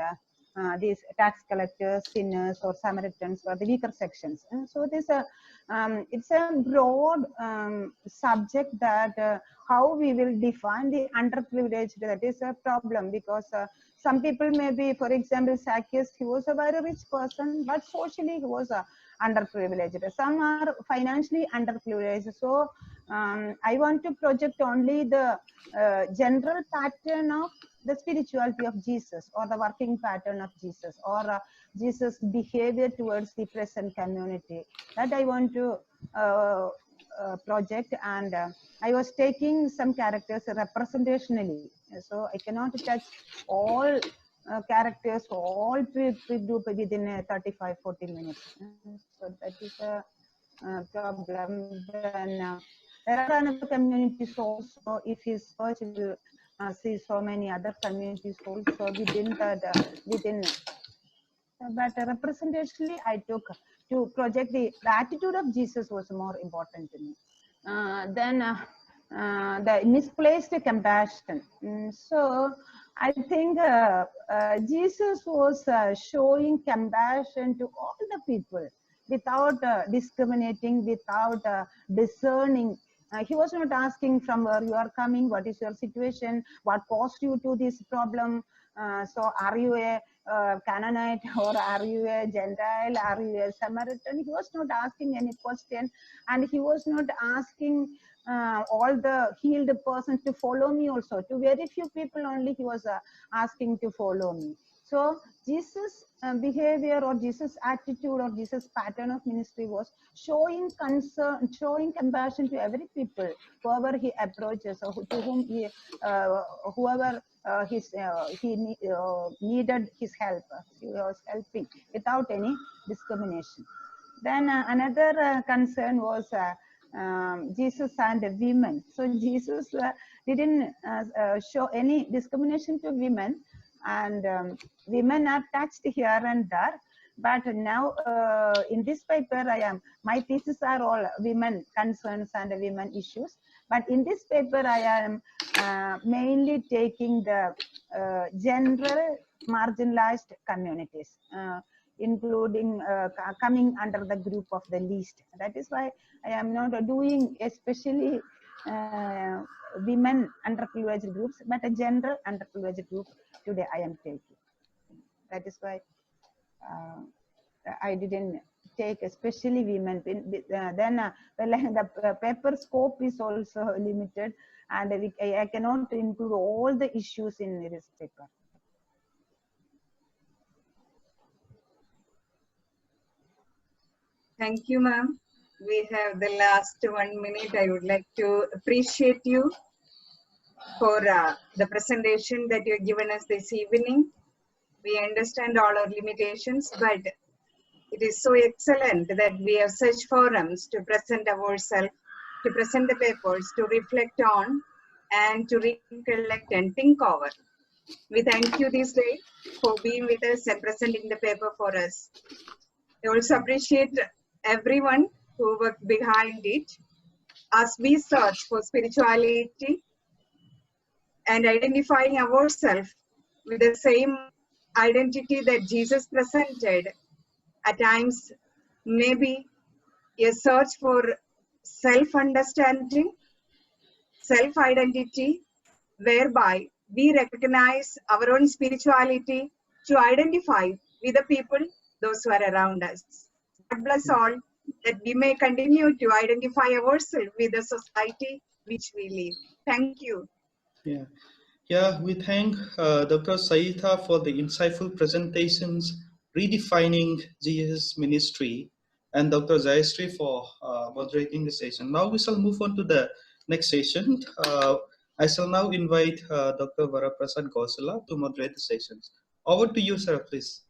these tax collectors, sinners, or Samaritans were the weaker sections. And so this it's a broad subject that how we will define the underprivileged. That is a problem, because some people may be, for example, Zacchaeus, he was a very rich person, but socially he was underprivileged. Some are financially underprivileged. So I want to project only the general pattern of the spirituality of Jesus, or the working pattern of Jesus, or Jesus' behavior towards the present community. That I want to project, and I was taking some characters representationally. So I cannot touch all characters, all group within 35-40 minutes. So that is a problem. Then there are another communities also. If you search, you will see so many other communities also within that but representationally I took to project the attitude of Jesus was more important to me. Then the misplaced compassion. So I think Jesus was showing compassion to all the people without discriminating, without discerning. He was not asking from where you are coming, what is your situation, what caused you to this problem. So are you a Canaanite, or are you a Gentile, are you a Samaritan? He was not asking any question, and he was not asking all the healed persons to follow me also. To very few people only he was asking to follow me. So Jesus' behavior, or Jesus' attitude, or Jesus' pattern of ministry was showing concern, showing compassion to every people, whoever he approaches, or to whom he, whoever he needed his help. He was helping without any discrimination. Then another concern was Jesus and women. So Jesus didn't show any discrimination to women, and women are touched here and there. But now in this paper, my thesis are all women concerns and women issues. But in this paper, I am mainly taking the general marginalized communities, including coming under the group of the least. That is why I am not doing especially women underprivileged groups, but a general underprivileged group today I am taking. That is why I didn't take especially women. Then the paper scope is also limited, and I cannot include all the issues in this paper. Thank you, ma'am. We have the last 1 minute. I would like to appreciate you for the presentation that you've given us this evening. We understand all our limitations, but it is so excellent that we have such forums to present ourselves, to present the papers, to reflect on, and to recollect and think over. We thank you this day for being with us and presenting the paper for us. I also appreciate everyone who worked behind it as we search for spirituality and identifying ourselves with the same identity that Jesus presented. At times, maybe a search for self-understanding, self-identity, whereby we recognize our own spirituality to identify with the people, those who are around us. God bless all, that we may continue to identify ourselves with the society which we live. Thank you. Yeah, we thank Dr. Saita for the insightful presentations redefining Jesus ministry, and Dr. Jayashree for moderating the session. Now we shall move on to the next session. I shall now invite Dr. Varaprasad Gosala to moderate the sessions. Over to you, sir, please.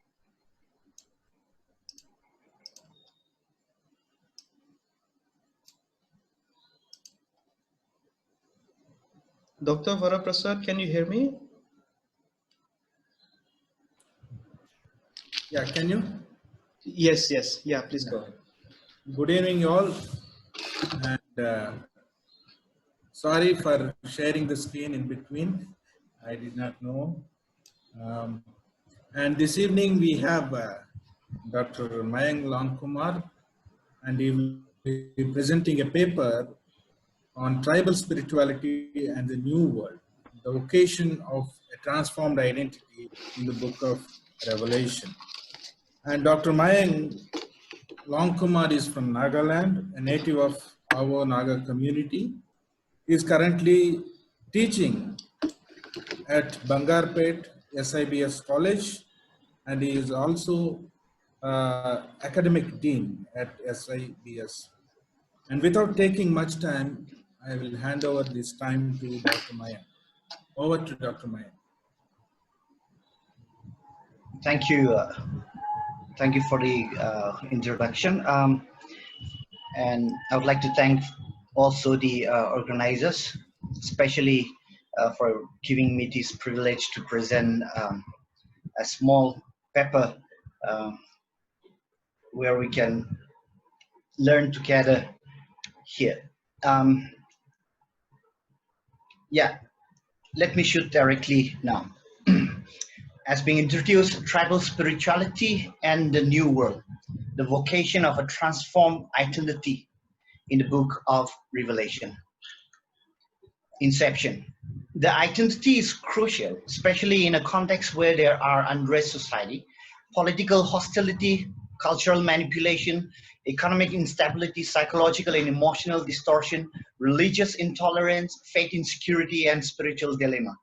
Dr. Varaprasad, can you hear me? Yeah, can you? Yes, yes. Yeah, please go ahead. Good evening, all. And sorry for sharing the screen in between. I did not know. And this evening we have Dr. Mayank Lankumar, and he will be presenting a paper on tribal spirituality and the new world, the vocation of a transformed identity in the book of Revelation. And Dr. Mayank Lankumar is from Nagaland, a native of our Naga community. He is currently teaching at Bangarpet SIBS College, and he is also academic dean at SIBS. And without taking much time, I will hand over this time to Dr. Mayank. Over to Dr. Mayank. Thank you. Thank you for the introduction. And I would like to thank also the organizers, especially for giving me this privilege to present a small paper where we can learn together here. Yeah, let me shoot directly now. As being introduced, tribal spirituality and the new world, the vocation of a transformed identity in the book of Revelation. Inception. The identity is crucial, especially in a context where there are unrest society, political hostility, cultural manipulation, economic instability, psychological and emotional distortion, religious intolerance, faith insecurity, and spiritual dilemma.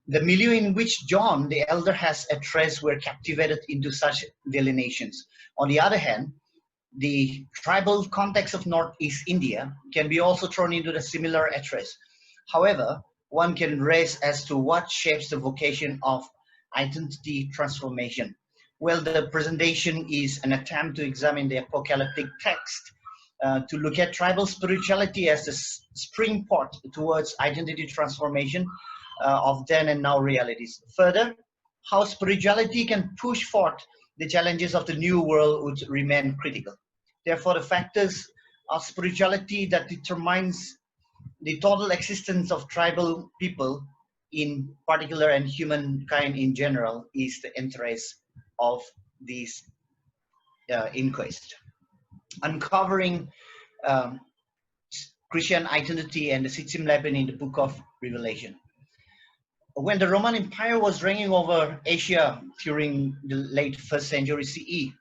The milieu in which John the Elder has addressed were captivated into such delineations. On the other hand, the tribal context of Northeast India can be also thrown into the similar address. However, one can raise as to what shapes the vocation of identity transformation. Well, the presentation is an attempt to examine the apocalyptic text to look at tribal spirituality as the springboard towards identity transformation of then and now realities. Further, how spirituality can push forth the challenges of the new world would remain critical. Therefore, the factors of spirituality that determines the total existence of tribal people in particular and humankind in general is the interest of this inquest. Uncovering Christian identity and the Sitchin Leben in the book of Revelation. When the Roman Empire was reigning over Asia during the late 1st century CE,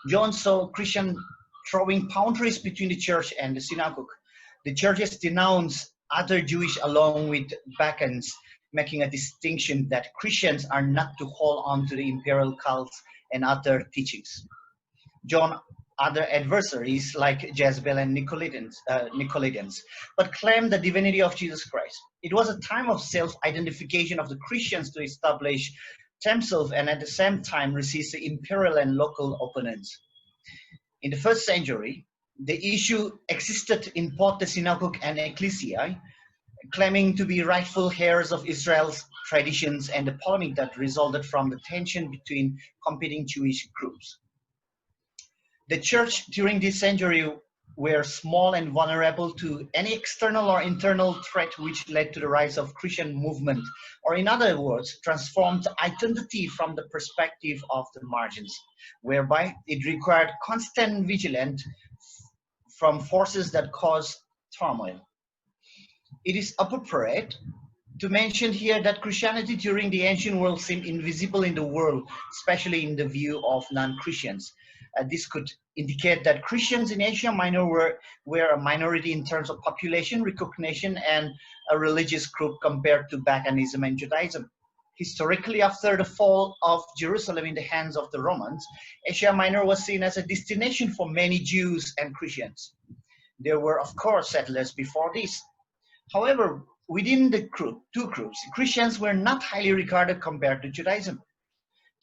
John saw Christian throwing boundaries between the church and the synagogue. The churches denounced other Jewish along with pagans, making a distinction that Christians are not to hold on to the imperial cults and other teachings. John other adversaries like Jezebel and Nicolaitans, but claimed the divinity of Jesus Christ. It was a time of self-identification of the Christians to establish themselves and at the same time resist the imperial and local opponents. In the 1st century, the issue existed in both the synagogue and ecclesia, claiming to be rightful heirs of Israel's traditions and the polemic that resulted from the tension between competing Jewish groups. The church during this century were small and vulnerable to any external or internal threat, which led to the rise of Christian movement, or in other words, transformed identity from the perspective of the margins, whereby it required constant vigilance from forces that cause turmoil. It is appropriate to mention here that Christianity during the ancient world seemed invisible in the world, especially in the view of non-Christians. This could indicate that Christians in Asia Minor were a minority in terms of population recognition and a religious group compared to paganism and Judaism. Historically, after the fall of Jerusalem in the hands of the Romans, Asia Minor was seen as a destination for many Jews and Christians. There were, of course, settlers before this. However, within the two groups, Christians were not highly regarded compared to Judaism.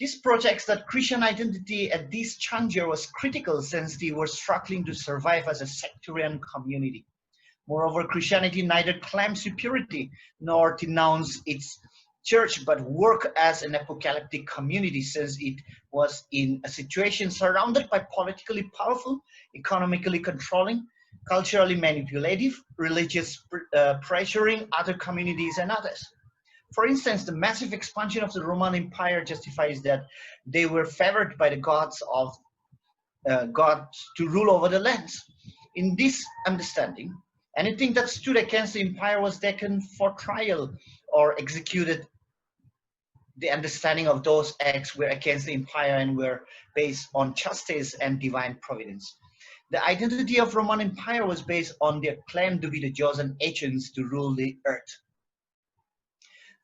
This projects that Christian identity at this juncture was critical since they were struggling to survive as a sectarian community. Moreover, Christianity neither claimed superiority nor denounced its church, but worked as an apocalyptic community since it was in a situation surrounded by politically powerful, economically controlling, culturally manipulative, religious pressuring other communities and others. For instance, the massive expansion of the Roman Empire justifies that they were favored by the gods to rule over the lands. In this understanding, anything that stood against the empire was taken for trial or executed. The understanding of those acts were against the empire and were based on justice and divine providence. The identity of Roman Empire was based on their claim to be the chosen agents to rule the earth.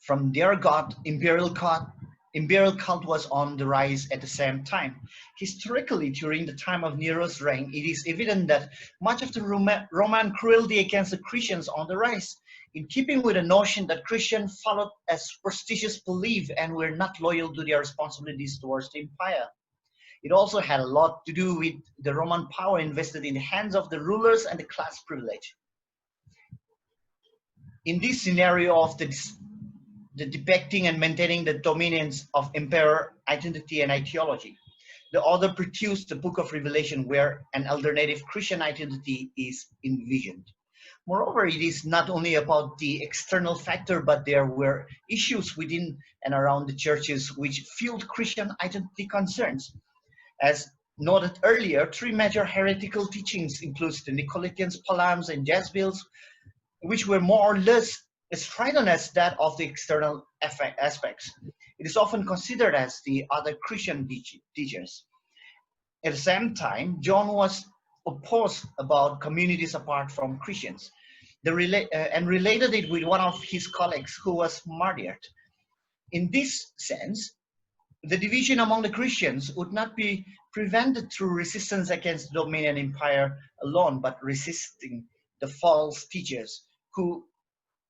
From their god, imperial cult was on the rise at the same time. Historically, during the time of Nero's reign, it is evident that much of the Roman cruelty against the Christians on the rise, in keeping with the notion that Christians followed a superstitious belief and were not loyal to their responsibilities towards the empire. It also had a lot to do with the Roman power invested in the hands of the rulers and the class privilege. In this scenario of the depicting and maintaining the dominance of emperor identity and ideology, the author produced the Book of Revelation, where an alternative Christian identity is envisioned. Moreover, it is not only about the external factor, but there were issues within and around the churches which fueled Christian identity concerns. As noted earlier, three major heretical teachings include the Nicolaitans, Palamas, and Jezebels, which were more or less as strident as that of the external aspects. It is often considered as the other Christian teachers. At the same time, John was opposed about communities apart from Christians, and related it with one of his colleagues who was martyred. In this sense, the division among the Christians would not be prevented through resistance against the Dominion Empire alone, but resisting the false teachers, who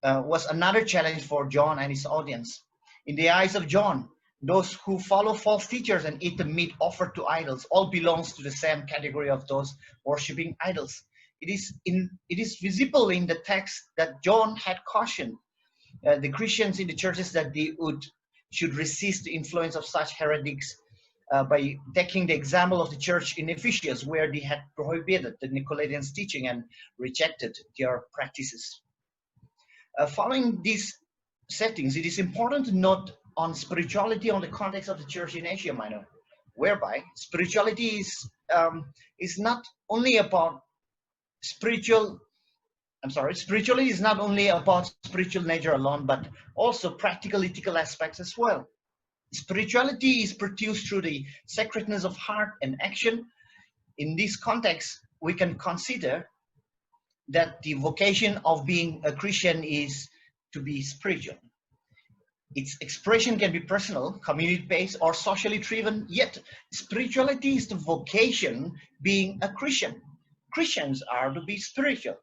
was another challenge for John and his audience. In the eyes of John, those who follow false teachers and eat the meat offered to idols all belongs to the same category of those worshipping idols. It is visible in the text that John had cautioned the Christians in the churches that they should resist the influence of such heretics by taking the example of the church in Ephesus, where they had prohibited the Nicolaitans' teaching and rejected their practices. Following these settings, it is important to note on spirituality on the context of the church in Asia Minor, whereby spirituality is not only about spirituality is not only about spiritual nature alone, but also practical ethical aspects as well. Spirituality is produced through the sacredness of heart and action. In this context, we can consider that the vocation of being a Christian is to be spiritual. Its expression can be personal, community-based, or socially driven, yet spirituality is the vocation being a Christian. Christians are to be spiritual.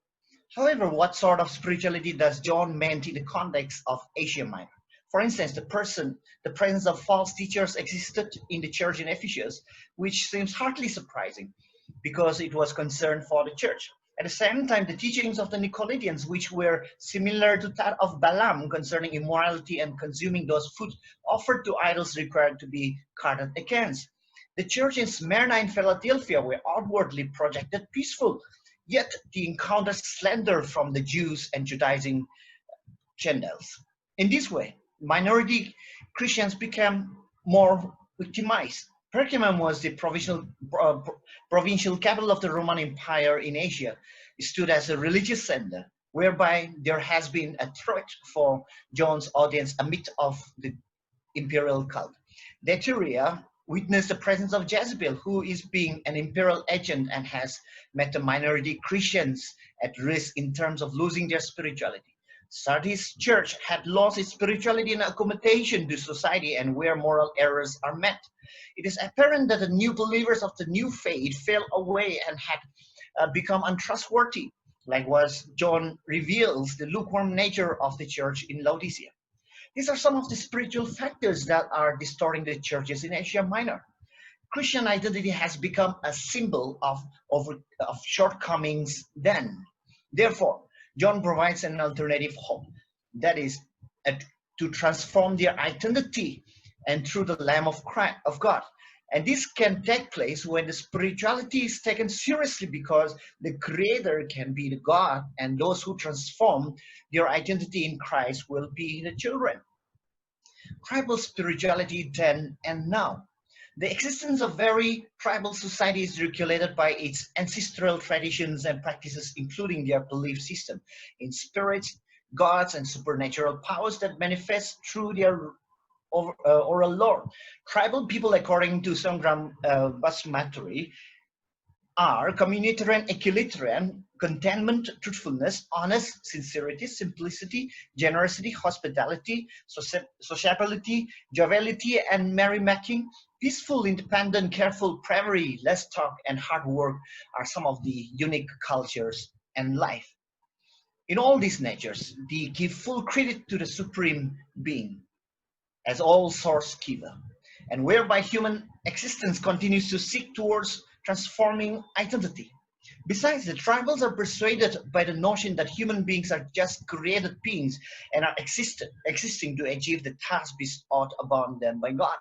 However, what sort of spirituality does John mean in the context of Asia Minor? For instance, the presence of false teachers existed in the church in Ephesus, which seems hardly surprising because it was concerned for the church. At the same time, the teachings of the Nicolaitans, which were similar to that of Balaam concerning immorality and consuming those food offered to idols, required to be guarded against. The church in Smyrna and Philadelphia were outwardly projected peaceful, Yet they encounter slander from the Jews and Judaizing Gentiles. In this way, minority Christians became more victimized. Pergamum was the provincial capital of the Roman Empire in Asia. It stood as a religious center, whereby there has been a threat for John's audience amid of the imperial cult. Deturia witnessed the presence of Jezebel, who is being an imperial agent and has met the minority Christians at risk in terms of losing their spirituality. Sardis church had lost its spirituality in accommodation to society and where moral errors are met. It is apparent that the new believers of the new faith fell away and had become untrustworthy. Likewise, John reveals the lukewarm nature of the church in Laodicea. These are some of the spiritual factors that are distorting the churches in Asia Minor. Christian identity has become a symbol of shortcomings then. Therefore, John provides an alternative hope, that is, to transform their identity and through the Lamb of God. And this can take place when the spirituality is taken seriously, because the Creator can be the God, and those who transform their identity in Christ will be the children. Tribal spirituality then and now. The existence of very tribal society is regulated by its ancestral traditions and practices, including their belief system in spirits, gods, and supernatural powers that manifest through their oral lore. Tribal people, according to Sangram Basmaturi, are communitarian, equalitarian, contentment, truthfulness, honest, sincerity, simplicity, generosity, hospitality, sociability, joviality, and merrymaking. Peaceful, independent, careful, bravery, less talk, and hard work are some of the unique cultures and life. In all these natures, they give full credit to the Supreme Being as all source giver, and whereby human existence continues to seek towards transforming identity. Besides, the tribals are persuaded by the notion that human beings are just created beings and are existing to achieve the task bestowed upon them by God.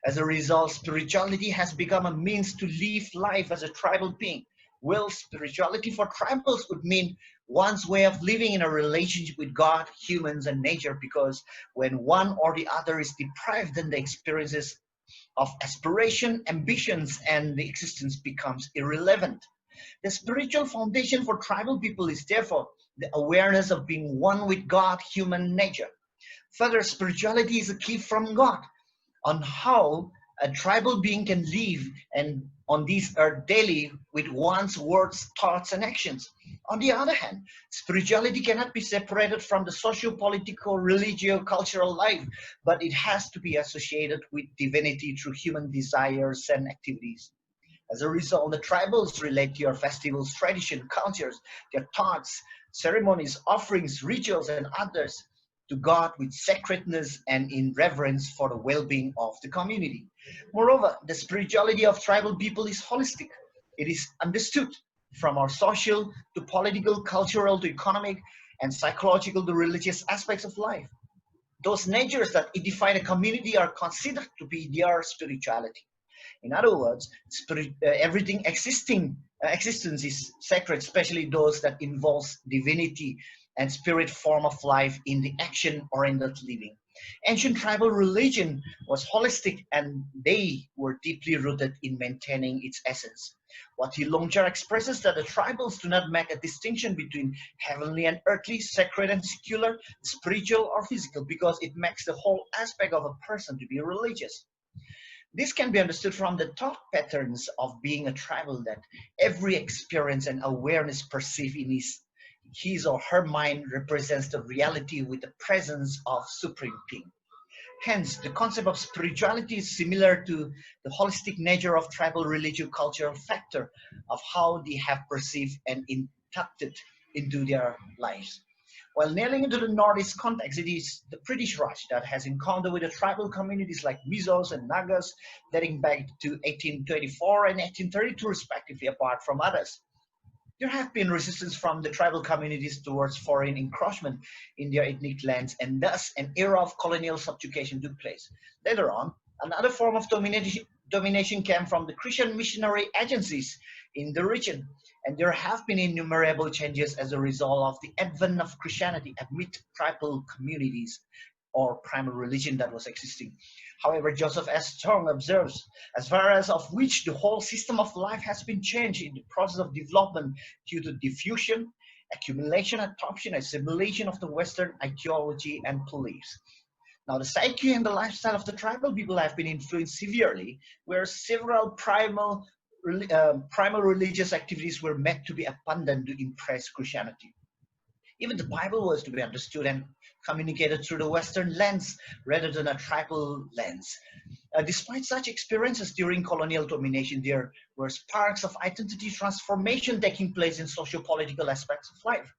As a result, spirituality has become a means to live life as a tribal being. Well, spirituality for tribals would mean one's way of living in a relationship with God, humans, and nature, because when one or the other is deprived, then the experiences of aspiration, ambitions, and the existence becomes irrelevant. The spiritual foundation for tribal people is therefore the awareness of being one with God, human nature. Further, spirituality is a key from God on how a tribal being can live and on this earth daily with one's words, thoughts, and actions. On the other hand, spirituality cannot be separated from the socio-political, religious, cultural life, but it has to be associated with divinity through human desires and activities. As a result, the tribals relate to your festivals, tradition, cultures, their thoughts, ceremonies, offerings, rituals, and others to God with sacredness and in reverence for the well-being of the community. Moreover, the spirituality of tribal people is holistic. It is understood from our social to political, cultural to economic, and psychological to religious aspects of life. Those natures that edify the community are considered to be their spirituality. In other words, everything existence is sacred, especially those that involves divinity and spirit form of life in the action-oriented living. Ancient tribal religion was holistic, and they were deeply rooted in maintaining its essence. Wati Longchar expresses that the tribals do not make a distinction between heavenly and earthly, sacred and secular, spiritual or physical, because it makes the whole aspect of a person to be religious. This can be understood from the thought patterns of being a tribal, that every experience and awareness perceived in his or her mind represents the reality with the presence of Supreme Being. Hence, the concept of spirituality is similar to the holistic nature of tribal religious cultural factor of how they have perceived and inducted into their lives. While nailing into the Northeast context, it is the British Raj that has encountered with the tribal communities like Mizos and Nagas dating back to 1824 and 1832 respectively, apart from others. There have been resistance from the tribal communities towards foreign encroachment in their ethnic lands, and thus an era of colonial subjugation took place. Later on, another form of domination came from the Christian missionary agencies in the region, and there have been innumerable changes as a result of the advent of Christianity amid tribal communities or primal religion that was existing. However, Joseph S. Strong observes, as far as of which the whole system of life has been changed in the process of development due to diffusion, accumulation, adoption, assimilation of the Western ideology and beliefs. Now, the psyche and the lifestyle of the tribal people have been influenced severely, where several primal religious activities were made to be abundant to impress Christianity. Even the Bible was to be understood and communicated through the Western lens rather than a tribal lens. Despite such experiences during colonial domination, there were sparks of identity transformation taking place in socio-political aspects of life.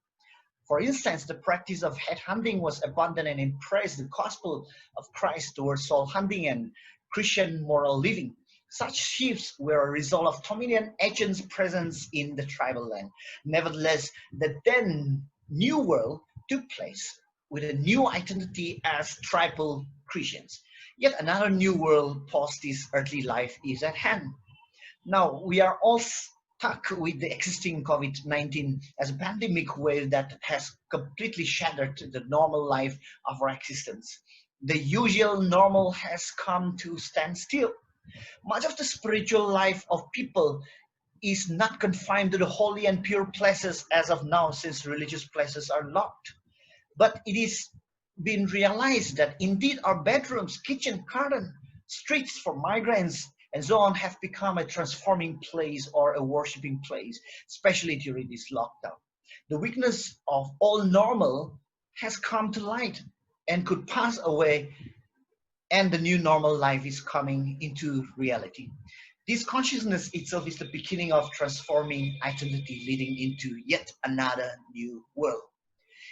For instance, the practice of head hunting was abundant and embraced the gospel of Christ towards soul hunting and Christian moral living. Such shifts were a result of dominant agents' presence in the tribal land. Nevertheless, the then new world took place with a new identity as tribal Christians. Yet another new world post this earthly life is at hand. Now, we are all stuck with the existing COVID-19 as a pandemic wave that has completely shattered the normal life of our existence. The usual normal has come to stand still. Much of the spiritual life of people is not confined to the holy and pure places as of now, since religious places are locked. But it is been realized that indeed our bedrooms, kitchen, garden, streets for migrants, and so on have become a transforming place or a worshiping place, especially during this lockdown. The weakness of all normal has come to light and could pass away, and the new normal life is coming into reality. This consciousness itself is the beginning of transforming identity, leading into yet another new world.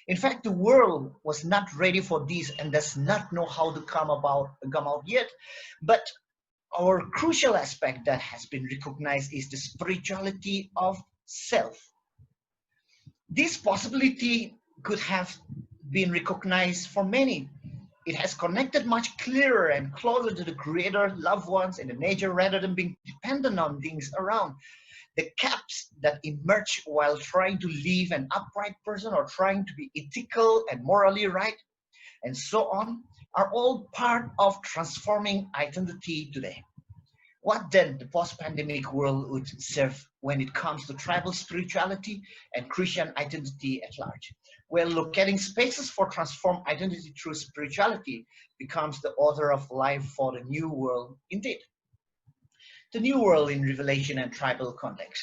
In fact, the world was not ready for this and does not know how to come out yet. But our crucial aspect that has been recognized is the spirituality of self. This possibility could have been recognized for many. It has connected much clearer and closer to the Creator, loved ones, and the nature rather than being dependent on things around. The gaps that emerge while trying to live an upright person or trying to be ethical and morally right, and so on, are all part of transforming identity today. What then the post-pandemic world would serve when it comes to tribal spirituality and Christian identity at large? Well, locating spaces for transformed identity through spirituality becomes the order of life for the new world indeed. The new world in Revelation and tribal context.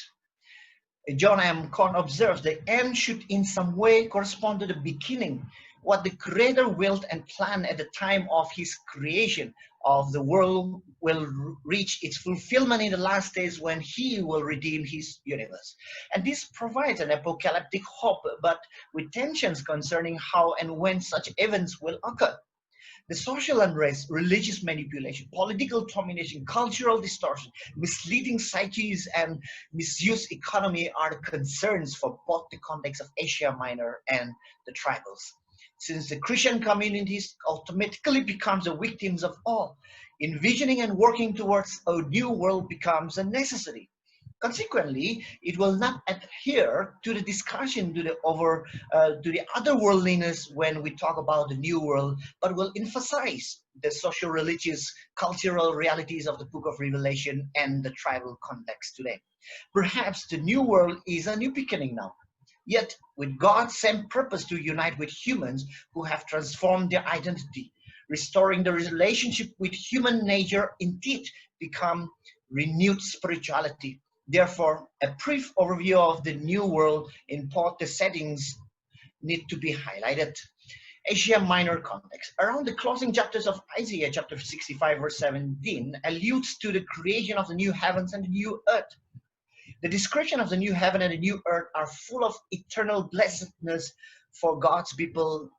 John M. Corn observes the end should in some way correspond to the beginning, what the Creator willed and planned at the time of His creation of the world will reach its fulfillment in the last days when He will redeem His universe. And this provides an apocalyptic hope, but with tensions concerning how and when such events will occur. The social unrest, religious manipulation, political domination, cultural distortion, misleading psyches, and misused economy are the concerns for both the context of Asia Minor and the tribals. Since the Christian communities automatically becomes the victims of all, envisioning and working towards a new world becomes a necessity. Consequently, it will not adhere to the discussion to the otherworldliness when we talk about the new world, but will emphasize the social, religious, cultural realities of the book of Revelation and the tribal context today. Perhaps the new world is a new beginning now, yet with God's same purpose to unite with humans who have transformed their identity, restoring the relationship with human nature, indeed become renewed spirituality. Therefore, a brief overview of the new world in both the settings need to be highlighted. Asia Minor context. Around the closing chapters of Isaiah, chapter 65, verse 17, alludes to the creation of the new heavens and the new earth. The description of the new heaven and the new earth are full of eternal blessedness for God's people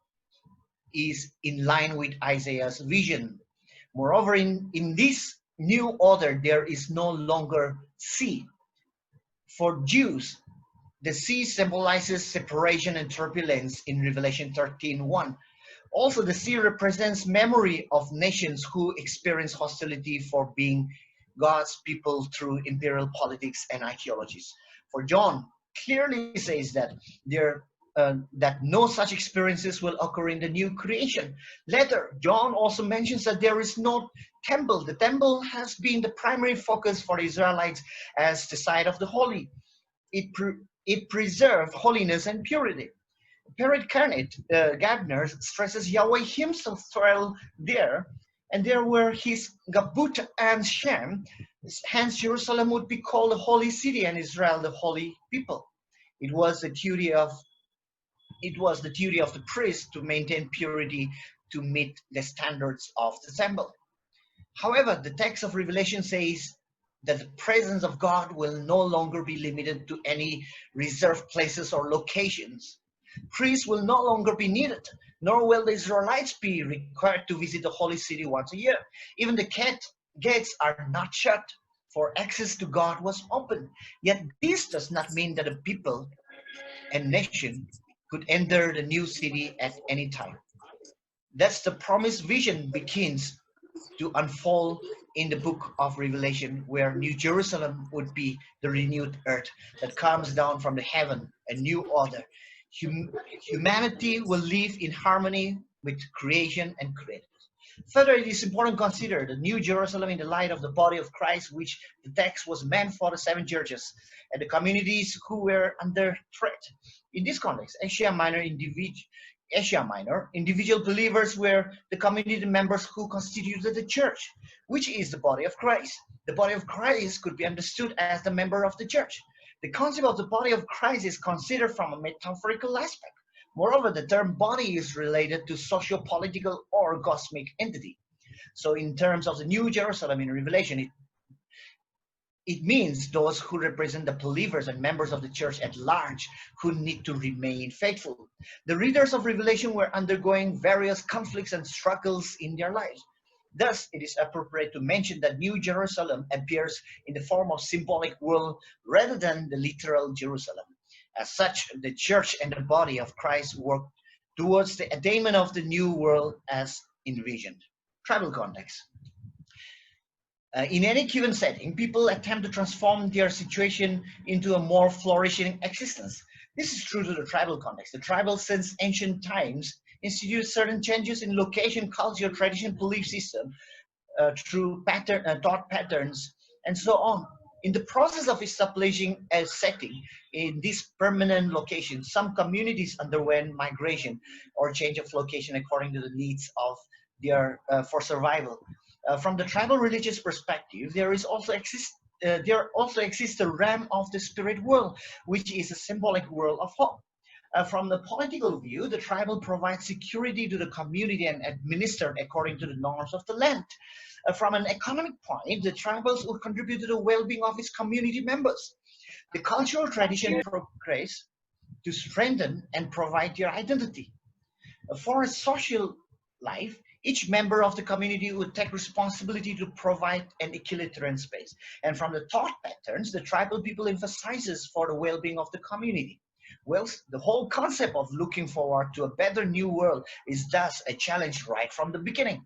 is in line with Isaiah's vision. Moreover, in this new order, there is no longer sea. For Jews, the sea symbolizes separation and turbulence in Revelation 13:1. Also, the sea represents memory of nations who experience hostility for being God's people through imperial politics and ideologies. For John clearly says that that no such experiences will occur in the new creation. Later, John also mentions that there is no temple. The temple has been the primary focus for the Israelites as the site of the holy. It preserved holiness and purity. Parrot Gardner stresses Yahweh himself dwelled there, and there were his Gabut and Shem. Hence, Jerusalem would be called the holy city and Israel the holy people. It was the duty of the priest to maintain purity to meet the standards of the temple. However, the text of Revelation says that the presence of God will no longer be limited to any reserved places or locations. Priests will no longer be needed, nor will the Israelites be required to visit the holy city once a year. Even the gates are not shut, for access to God was open. Yet this does not mean that a people and nation could enter the new city at any time. That's the promised vision begins to unfold in the book of Revelation, where New Jerusalem would be the renewed earth that comes down from the heaven, a new order. Humanity will live in harmony with creation and creators. Further, it is important to consider the New Jerusalem in the light of the body of Christ, which the text was meant for the 7 churches and the communities who were under threat. In this context, Asia Minor, individual believers were the community members who constituted the church, which is the body of Christ. The body of Christ could be understood as the member of the church. The concept of the body of Christ is considered from a metaphorical aspect. Moreover, the term body is related to socio-political or cosmic entity. So in terms of the New Jerusalem in Revelation, it means those who represent the believers and members of the church at large who need to remain faithful. The readers of Revelation were undergoing various conflicts and struggles in their lives. Thus, it is appropriate to mention that New Jerusalem appears in the form of symbolic world rather than the literal Jerusalem. As such, the church and the body of Christ work towards the attainment of the new world as envisioned. Tribal context. In any given setting, people attempt to transform their situation into a more flourishing existence. This is true to the tribal context. The tribal, since ancient times, instituted certain changes in location, culture, tradition, belief system through thought patterns, and so on. In the process of establishing a setting in this permanent location, some communities underwent migration or change of location according to the needs of their for survival. From the tribal religious perspective, there also exists a realm of the spirit world, which is a symbolic world of hope. From the political view, the tribal provides security to the community and administered according to the norms of the land. From an economic point, the tribals will contribute to the well-being of its community members. The cultural tradition progress to strengthen and provide their identity. For a social life, each member of the community would take responsibility to provide an equilibrium space. And from the thought patterns, the tribal people emphasizes for the well-being of the community. Well, the whole concept of looking forward to a better new world is thus a challenge right from the beginning.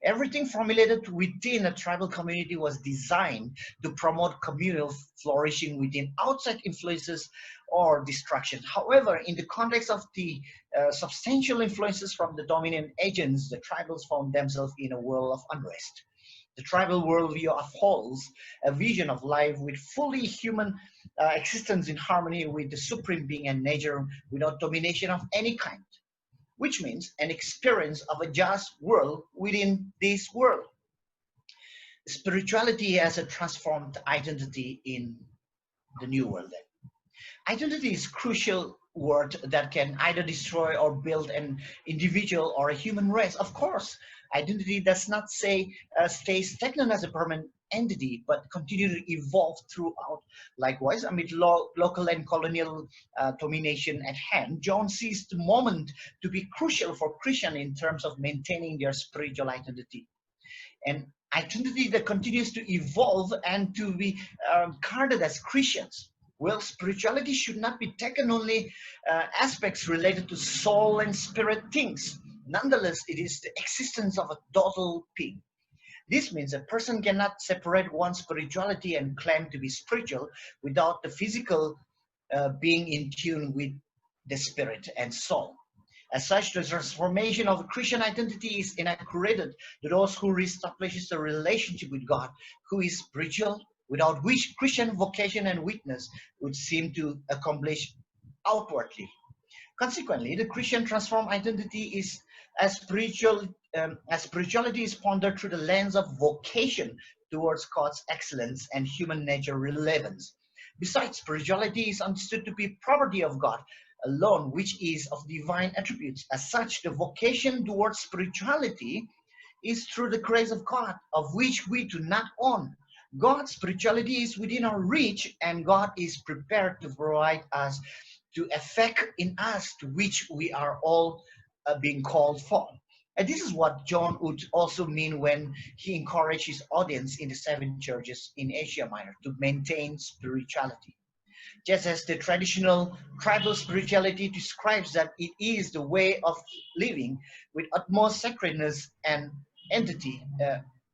Everything formulated within a tribal community was designed to promote communal flourishing within outside influences or destruction. However, in the context of the substantial influences from the dominant agents, the tribals found themselves in a world of unrest. The tribal worldview upholds a vision of life with fully human existence in harmony with the supreme being and nature without domination of any kind, which means an experience of a just world within this world. Spirituality as a transformed identity in the new world. Identity is a crucial word that can either destroy or build an individual or a human race. Of course, identity does not say stay stagnant as a permanent entity, but continue to evolve throughout. Likewise, amid local and colonial domination at hand, John sees the moment to be crucial for Christians in terms of maintaining their spiritual identity. And identity that continues to evolve and to be guarded as Christians. Well, spirituality should not be taken only aspects related to soul and spirit things. Nonetheless, it is the existence of a total being. This means a person cannot separate one's spirituality and claim to be spiritual without the physical being in tune with the spirit and soul. As such, the transformation of the Christian identity is inaccurate to those who reestablishes the relationship with God, who is spiritual, without which Christian vocation and witness would seem to accomplish outwardly. Consequently, the Christian transformed identity is as spirituality is pondered through the lens of vocation towards God's excellence and human nature relevance. Besides, spirituality is understood to be property of God alone, which is of divine attributes. As such, the vocation towards spirituality is through the grace of God, of which we do not own. God's spirituality is within our reach, and God is prepared to provide us to effect in us to which we are all being called for. And this is what John would also mean when he encouraged his audience in the 7 churches in Asia Minor to maintain spirituality. Just as the traditional tribal spirituality describes that it is the way of living with utmost sacredness and entity,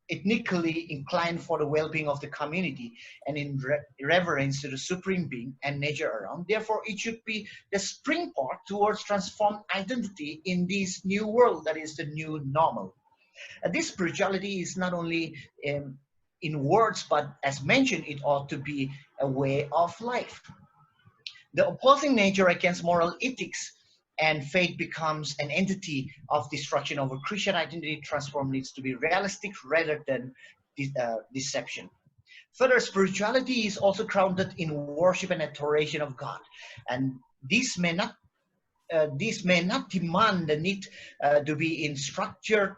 ethnically inclined for the well-being of the community and in reverence to the supreme being and nature around. Therefore, it should be the springboard towards transformed identity in this new world that is the new normal. And this spirituality is not only in words, but as mentioned, it ought to be a way of life. The opposing nature against moral ethics and faith becomes an entity of destruction over Christian identity. Transform needs to be realistic rather than deception. Further, spirituality is also grounded in worship and adoration of God, and this may not demand the need to be in structured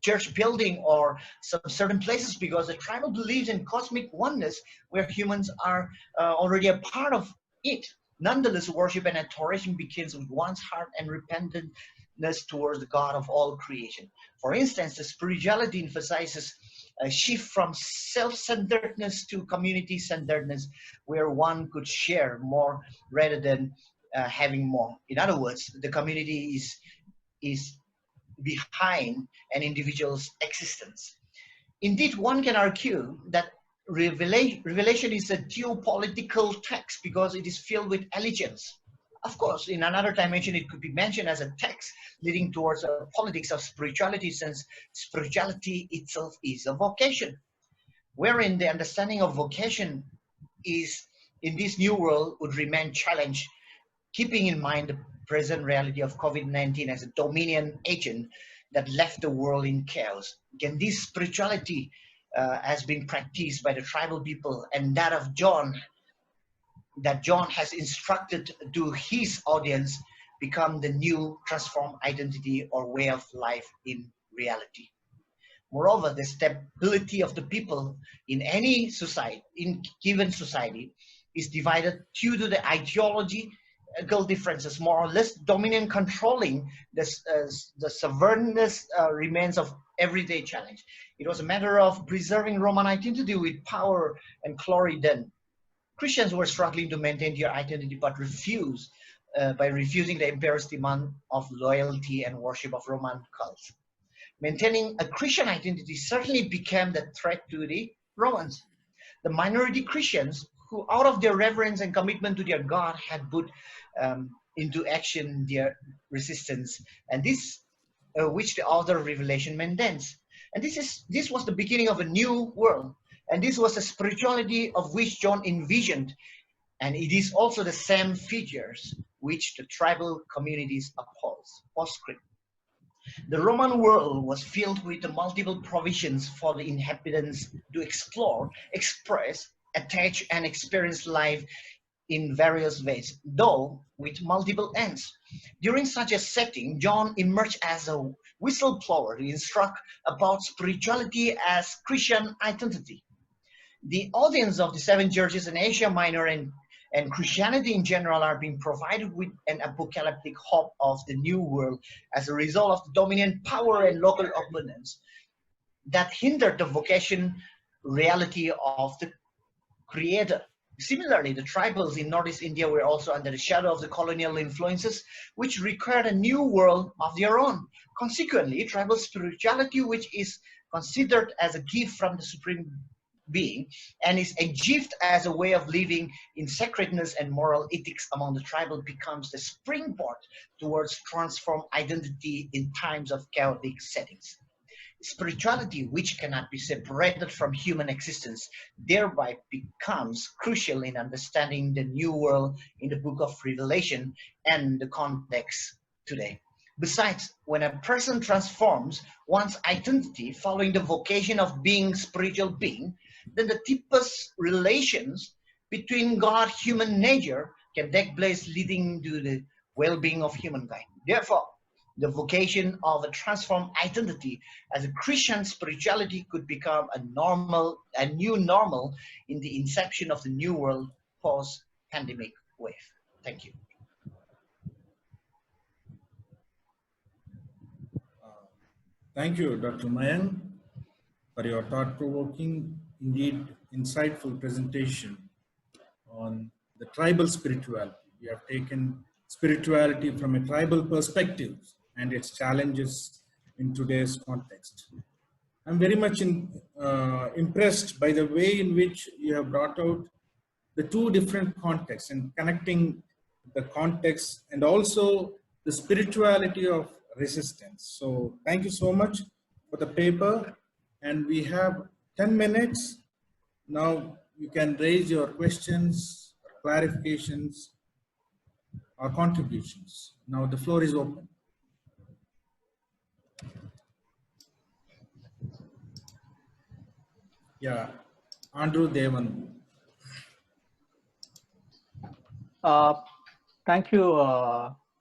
church building or some certain places, because the tribal believes in cosmic oneness where humans are already a part of it. Nonetheless, worship and adoration begins with one's heart and repentance towards the God of all creation. For instance, the spirituality emphasizes a shift from self-centeredness to community-centeredness, where one could share more rather than having more. In other words, the community is behind an individual's existence. Indeed, one can argue that Revelation is a geopolitical text because it is filled with allegiance. Of course, in another dimension, it could be mentioned as a text leading towards a politics of spirituality, since spirituality itself is a vocation, wherein the understanding of vocation is in this new world would remain challenged, keeping in mind the present reality of COVID-19 as a dominion agent that left the world in chaos. Again, this spirituality has been practiced by the tribal people, and that of John, that John has instructed to his audience, become the new transformed identity or way of life in reality. Moreover, the stability of the people in any society, in given society, is divided due to the ideological differences. More or less, dominant controlling the sovereignness remains of everyday challenge. It was a matter of preserving Roman identity with power and glory then. Christians were struggling to maintain their identity, but refusing the emperor's demand of loyalty and worship of Roman cults. Maintaining a Christian identity certainly became the threat to the Romans. The minority Christians, who out of their reverence and commitment to their God had put into action their resistance, and this which the author of Revelation maintains. And this was the beginning of a new world, and this was a spirituality of which John envisioned, and it is also the same features which the tribal communities oppose. Postscript. The Roman world was filled with the multiple provisions for the inhabitants to explore, express, attach, and experience life in various ways, though with multiple ends. During such a setting, John emerged as a whistleblower to instruct about spirituality as Christian identity. The audience of the 7 churches in Asia Minor and Christianity in general are being provided with an apocalyptic hope of the new world as a result of the dominant power and local opponents that hindered the vocation reality of the Creator. Similarly, the tribals in Northeast India were also under the shadow of the colonial influences, which required a new world of their own. Consequently, tribal spirituality, which is considered as a gift from the Supreme Being, and is achieved as a way of living in sacredness and moral ethics among the tribal, becomes the springboard towards transformed identity in times of chaotic settings. Spirituality, which cannot be separated from human existence, thereby becomes crucial in understanding the new world in the book of Revelation and the context today. Besides, when a person transforms one's identity following the vocation of being spiritual being, then the deepest relations between God, human nature can take place, leading to the well-being of humankind. Therefore, the vocation of a transformed identity as a Christian spirituality could become a new normal in the inception of the new world post-pandemic wave. Thank you. Thank you, Dr. Mayank, for your thought-provoking, indeed insightful presentation on the tribal spirituality. We have taken spirituality from a tribal perspective and its challenges in today's context. I'm very much impressed by the way in which you have brought out the two different contexts and connecting the context and also the spirituality of resistance. So thank you so much for the paper, and we have 10 minutes. Now you can raise your questions, clarifications, or contributions. Now the floor is open. Yeah, Andrew Devan. Thank you,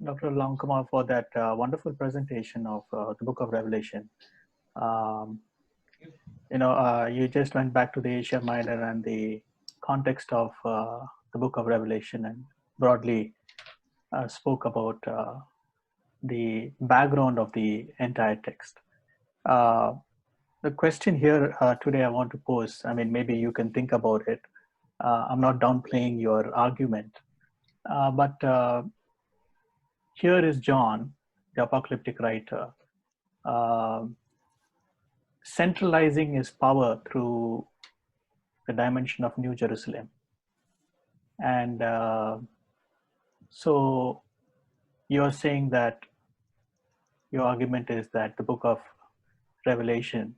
Dr. Lamkumar, for that wonderful presentation of the Book of Revelation. You just went back to the Asia Minor and the context of the Book of Revelation, and broadly spoke about the background of the entire text. The question here today I want to pose, I mean, maybe you can think about it. I'm not downplaying your argument, but here is John, the apocalyptic writer, centralizing his power through the dimension of New Jerusalem. And so you're saying that your argument is that the book of Revelation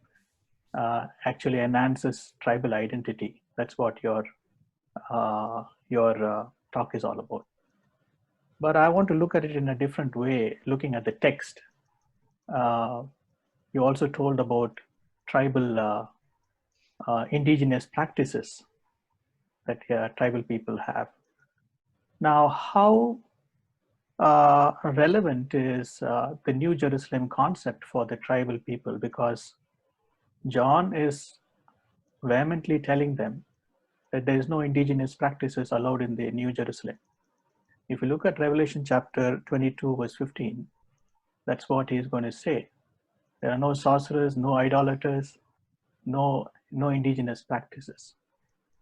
actually enhances tribal identity. That's what your talk is all about. But I want to look at it in a different way, looking at the text. You also told about tribal indigenous practices that tribal people have. Now, how relevant is the New Jerusalem concept for the tribal people? Because John is vehemently telling them that there is no indigenous practices allowed in the New Jerusalem. If you look at Revelation chapter 22, verse 15, that's what he's going to say. There are no sorcerers, no idolaters, no indigenous practices.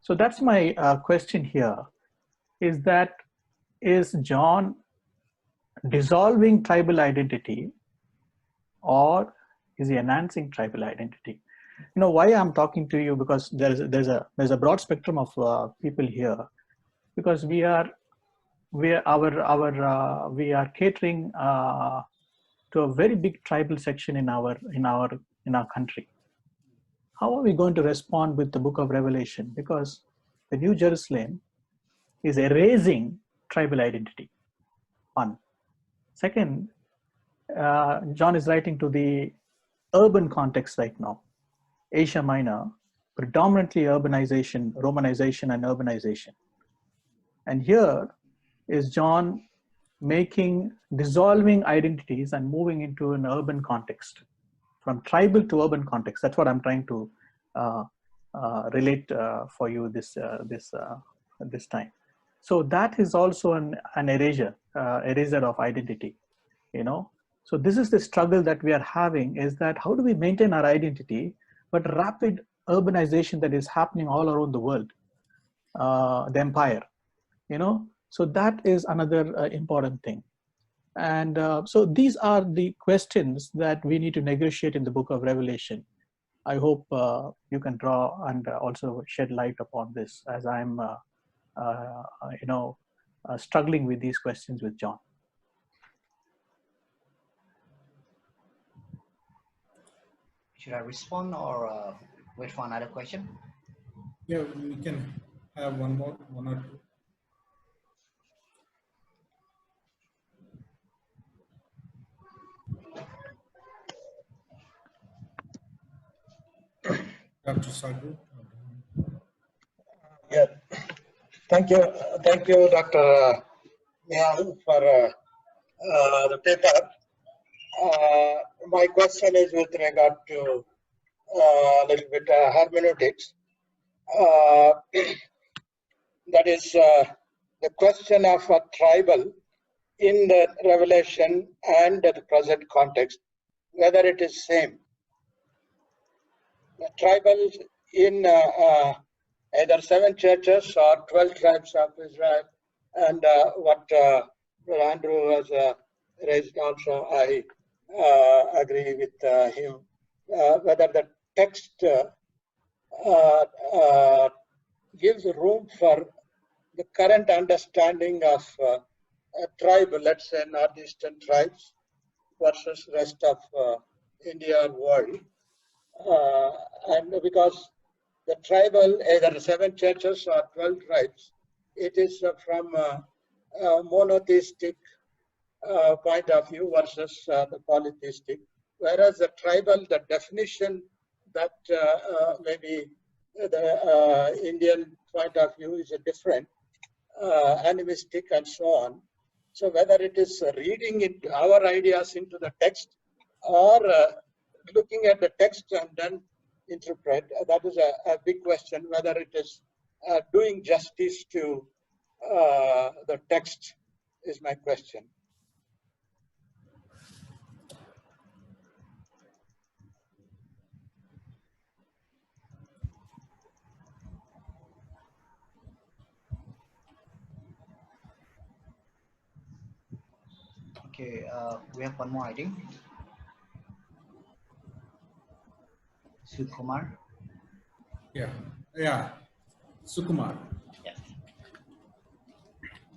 So that's my question here, is John dissolving tribal identity, or is he enhancing tribal identity? You know why I'm talking to you, because there's a broad spectrum of people here, because we are catering to a very big tribal section in our country. How are we going to respond with the book of Revelation? Because the New Jerusalem is erasing tribal identity. One. Second, John is writing to the urban context right now. Asia Minor, predominantly urbanization, Romanization and urbanization. And here is John dissolving identities and moving into an urban context, from tribal to urban context. That's what I'm trying to relate for you this time. So that is also an erasure of identity, you know. So this is the struggle that we are having, is that how do we maintain our identity, but rapid urbanization that is happening all around the world, the empire, you know. So that is another important thing. And so these are the questions that we need to negotiate in the book of Revelation. I hope you can draw and also shed light upon this, as I'm, struggling with these questions with John. Should I respond or wait for another question? Yeah, we can have one or two. Dr. Sagu. Yeah, thank you, Dr. Nihal, for the paper. My question is with regard to a little bit hermeneutics. That is the question of a tribal in the Revelation and the present context, whether it is same. The tribal in either 7 churches or 12 tribes of Israel, and what Andrew has raised also, I agree with him, whether the text gives room for the current understanding of a tribe, let's say northeastern tribes versus rest of India world. And because the tribal, either 7 churches or 12 tribes, it is from a monotheistic point of view versus the polytheistic. Whereas the tribal, the definition that maybe the Indian point of view is a different, animistic and so on. So whether it is reading into our ideas into the text or looking at the text and then interpret, that is a big question, whether it is doing justice to the text is my question. Okay, we have one more, I think. Sukumar. Yeah, Sukumar. Yes.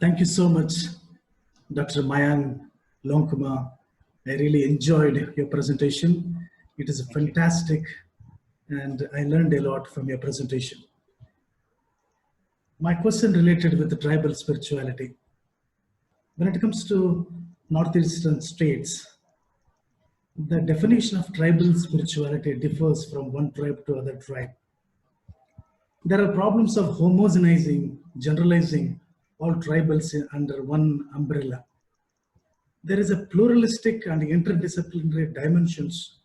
Thank you so much, Dr. Mayank Longkumar. I really enjoyed your presentation. It is fantastic, and I learned a lot from your presentation. My question related with the tribal spirituality. When it comes to northeastern states, the definition of tribal spirituality differs from one tribe to other tribe. There are problems of homogenizing, generalizing all tribals under one umbrella. There is a pluralistic and interdisciplinary dimensions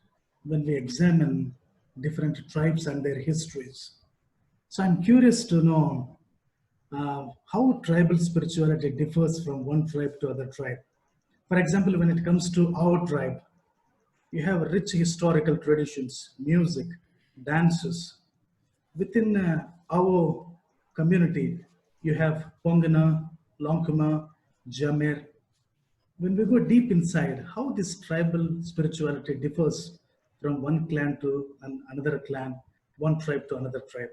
when we examine different tribes and their histories. So I'm curious to know how tribal spirituality differs from one tribe to other tribe. For example, when it comes to our tribe, you have rich historical traditions, music, dances. Within our community, you have Pongana, Longkumar, Jamer. When we go deep inside, how this tribal spirituality differs from one clan to another clan, one tribe to another tribe.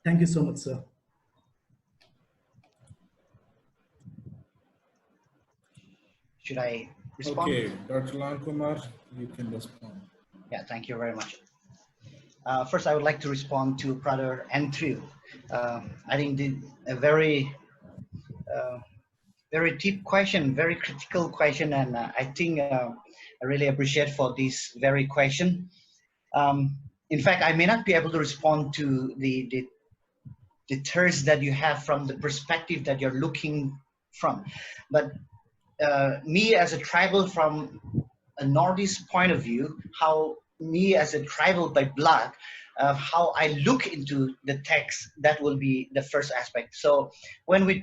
Thank you so much, sir. Should I respond? Okay, Dr. Longkumar, you can respond. Yeah, thank you very much. First, I would like to respond to Brother Andrew. I think a very deep question, very critical question, and I think I really appreciate for this very question. In fact, I may not be able to respond to the thirst that you have from the perspective that you're looking from, but me as a tribal from a Northeast point of view, how me as a tribal by blood, how I look into the text, that will be the first aspect. So when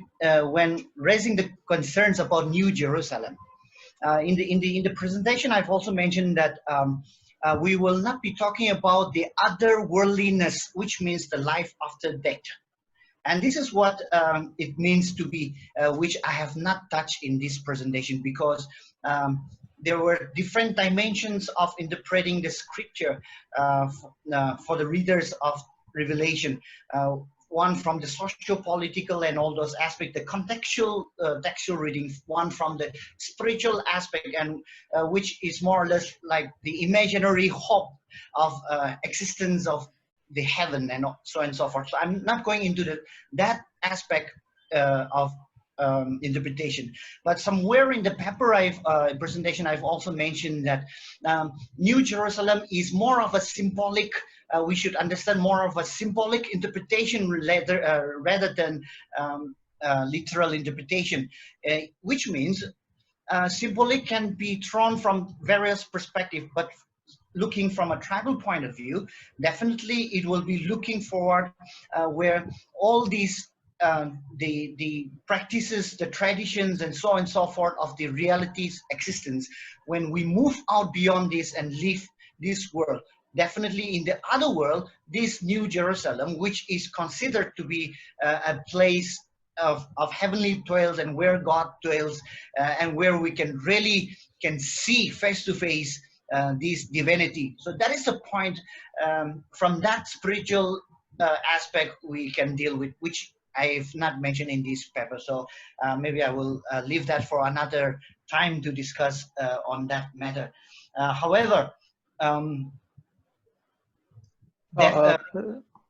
raising the concerns about New Jerusalem, in the presentation, I've also mentioned that we will not be talking about the otherworldliness, which means the life after death. And this is what it means to be, which I have not touched in this presentation, because there were different dimensions of interpreting the scripture for the readers of Revelation. One from the socio-political and all those aspects, the contextual textual reading, one from the spiritual aspect, and which is more or less like the imaginary hope of existence of the heaven and so on and so forth. So I'm not going into that aspect of interpretation, but somewhere in the paper presentation I've also mentioned that New Jerusalem is more of a symbolic, we should understand more of a symbolic interpretation rather than literal interpretation, which means symbolic can be drawn from various perspectives, but looking from a tribal point of view, definitely it will be looking forward where all these the practices, the traditions, and so on and so forth of the reality's existence, when we move out beyond this and leave this world, definitely in the other world, this New Jerusalem, which is considered to be a place of heavenly dwells and where God dwells, and where we can really see face to face this divinity. So that is the point. From that spiritual aspect we can deal with, which I've not mentioned in this paper. So maybe I will leave that for another time to discuss on that matter. However,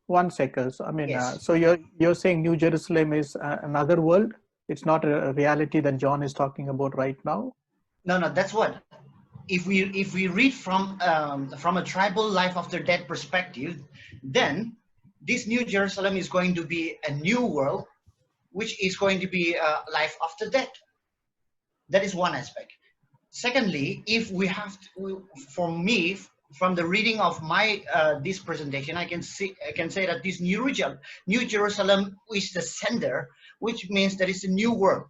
one second. So, I mean, yes. so you're saying New Jerusalem is another world? It's not a reality that John is talking about right now? No, that's what. If we read from a tribal life after death perspective, then this New Jerusalem is going to be a new world, which is going to be life after death. That is one aspect. Secondly, if we have to, for me, from the reading of my this presentation, I can say that this New Jerusalem is the sender, which means there is a new world,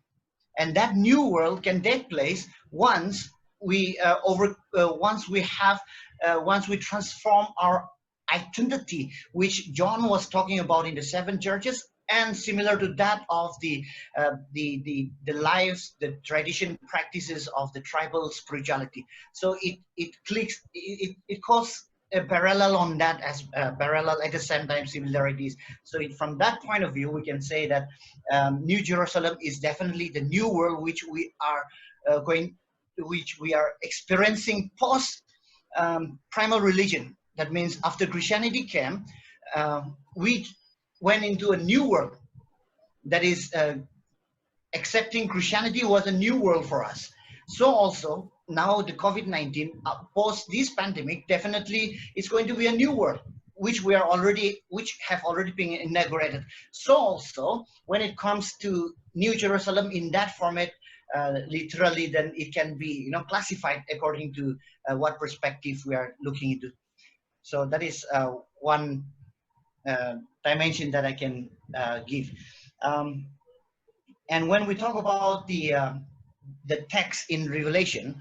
and that new world can take place once we once we transform our identity, which John was talking about in the 7 churches, and similar to that of the lives, the tradition, practices of the tribal spirituality. So it causes a parallel on that, as parallel at the same time similarities. So from that point of view, we can say that New Jerusalem is definitely the new world which we are experiencing post primal religion. That means after Christianity came, we went into a new world. That is, accepting Christianity was a new world for us. So also now the COVID-19, post this pandemic, definitely it's going to be a new world, which have already been inaugurated. So also when it comes to New Jerusalem in that format, literally, then it can be classified according to what perspective we are looking into. So that is one dimension that I can give. And when we talk about the text in Revelation,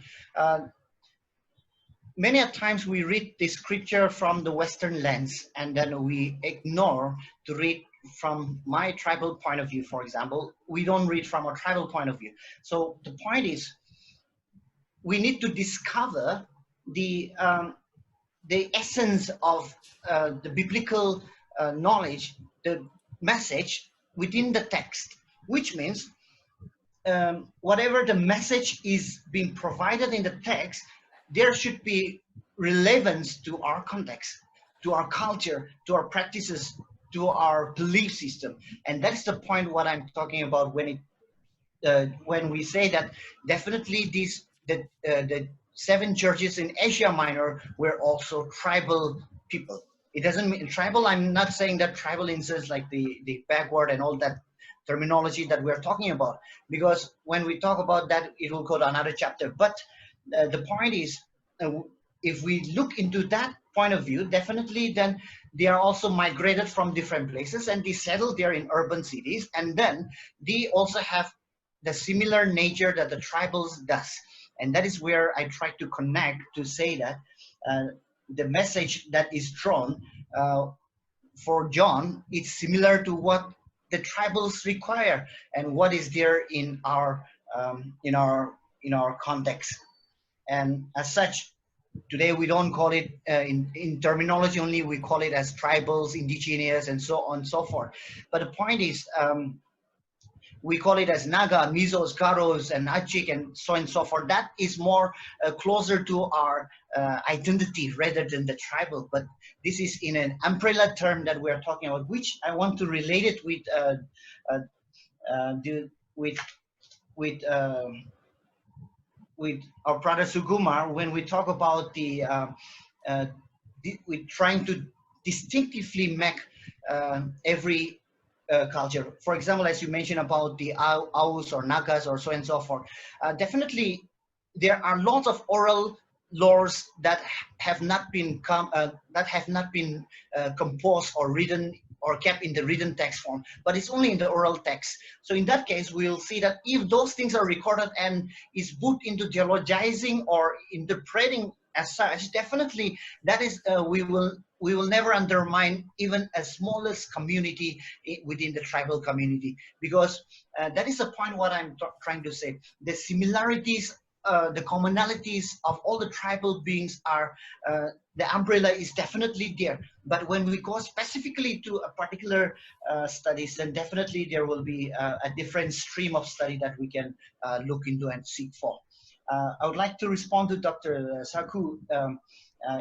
many a times we read the scripture from the Western lens, and then we ignore to read from my tribal point of view. For example, we don't read from a tribal point of view. So the point is, we need to discover the essence of the biblical knowledge, the message within the text, which means whatever the message is being provided in the text, there should be relevance to our context, to our culture, to our practices, to our belief system. And that's the point what I'm talking about when we say that definitely the 7 churches in Asia Minor were also tribal people. It doesn't mean tribal. I'm not saying that tribal in sense like the backward and all that terminology that we're talking about, because when we talk about that, it will go to another chapter. But the point is, if we look into that point of view, definitely then they are also migrated from different places and they settle there in urban cities, and then they also have the similar nature that the tribals does. And that is where I try to connect to say that the message that is drawn for John, it's similar to what the tribals require and what is there in our context. And as such, today we don't call it in terminology only, we call it as tribals, indigenous, and so on and so forth. But the point is, we call it as Naga, Mizos, Garos, and Achik, and so forth. That is more closer to our identity rather than the tribal. But this is in an umbrella term that we are talking about, which I want to relate it with with our brother Sugumar when we talk about we're trying to distinctively make every culture. For example, as you mentioned about the Aus or Nagas or so and so forth, definitely there are lots of oral laws that have not been composed or written or kept in the written text form, but it's only in the oral text. So in that case, we'll see that if those things are recorded and is put into theologizing or interpreting as such, definitely that is we will never undermine even a smallest community within the tribal community, because that is the point what I'm trying to say. The similarities, the commonalities of all the tribal beings are, the umbrella is definitely there. But when we go specifically to a particular studies, then definitely there will be a different stream of study that we can look into and seek for. I would like to respond to Dr. Saku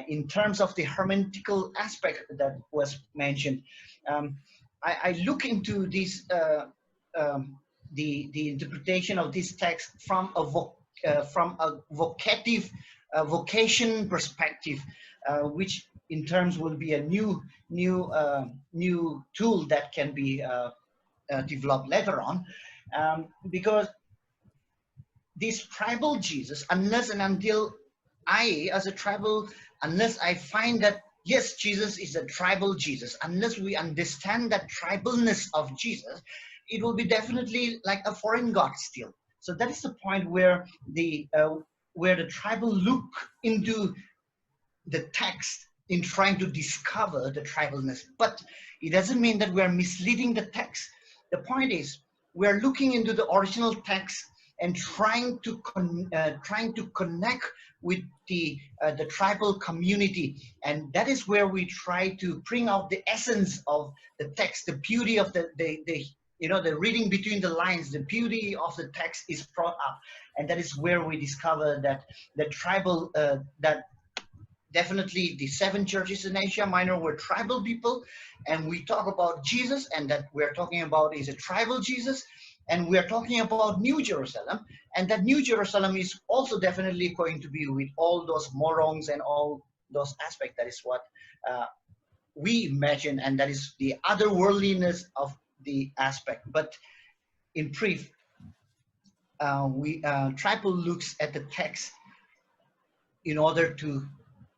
in terms of the hermeneutical aspect that was mentioned. I look into this, the interpretation of this text from a vocative vocation perspective, which in terms will be a new tool that can be developed later on, because this tribal Jesus, unless and until I, as a tribal, unless I find that, yes, Jesus is a tribal Jesus, unless we understand that tribalness of Jesus, it will be definitely like a foreign God still. So that is the point where the tribal look into the text in trying to discover the tribalness. But it doesn't mean that we are misleading the text. The point is, we are looking into the original text and trying to connect with the tribal community, and that is where we try to bring out the essence of the text, the beauty of the reading between the lines, the beauty of the text is brought up, and that is where we discover that the tribal that definitely the 7 churches in Asia Minor were tribal people, and we talk about Jesus, and that we're talking about is a tribal Jesus. And we are talking about New Jerusalem, and that New Jerusalem is also definitely going to be with all those morongs and all those aspects. That is what we imagine, and that is the otherworldliness of the aspect. But in brief, tribal looks at the text in order to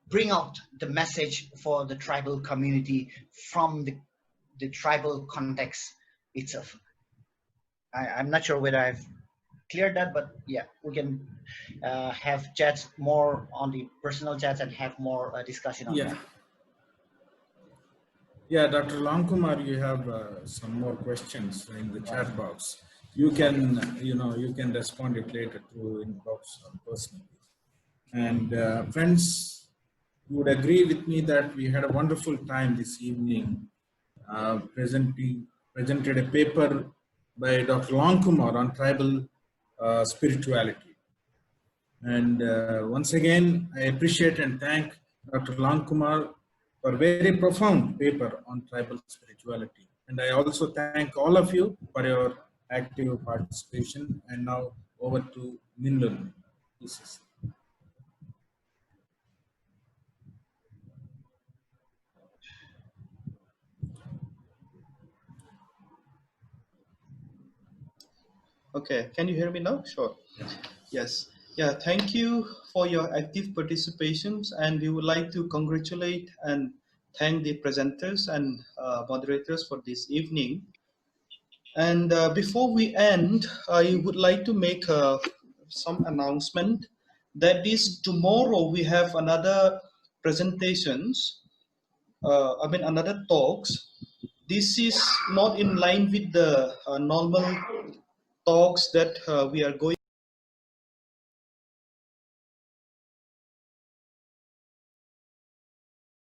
bring out the message for the tribal community from the tribal context itself. I'm not sure whether I've cleared that, but yeah, we can have chats more on the personal chats and have more discussion on that. Yeah, Dr. Langkumar, you have some more questions in the chat box. You can, you can respond it later through inbox or personally. And friends, you would agree with me that we had a wonderful time this evening presented a paper by Dr. Langkumar on tribal spirituality. And once again, I appreciate and thank Dr. Langkumar for a very profound paper on tribal spirituality. And I also thank all of you for your active participation. And now over to Minlun. Okay, can you hear me now? Sure. Yes. Yeah, thank you for your active participations, and we would like to congratulate and thank the presenters and moderators for this evening. And before we end, I would like to make some announcement that this tomorrow we have another presentations, another talks. This is not in line with the normal talks that we are going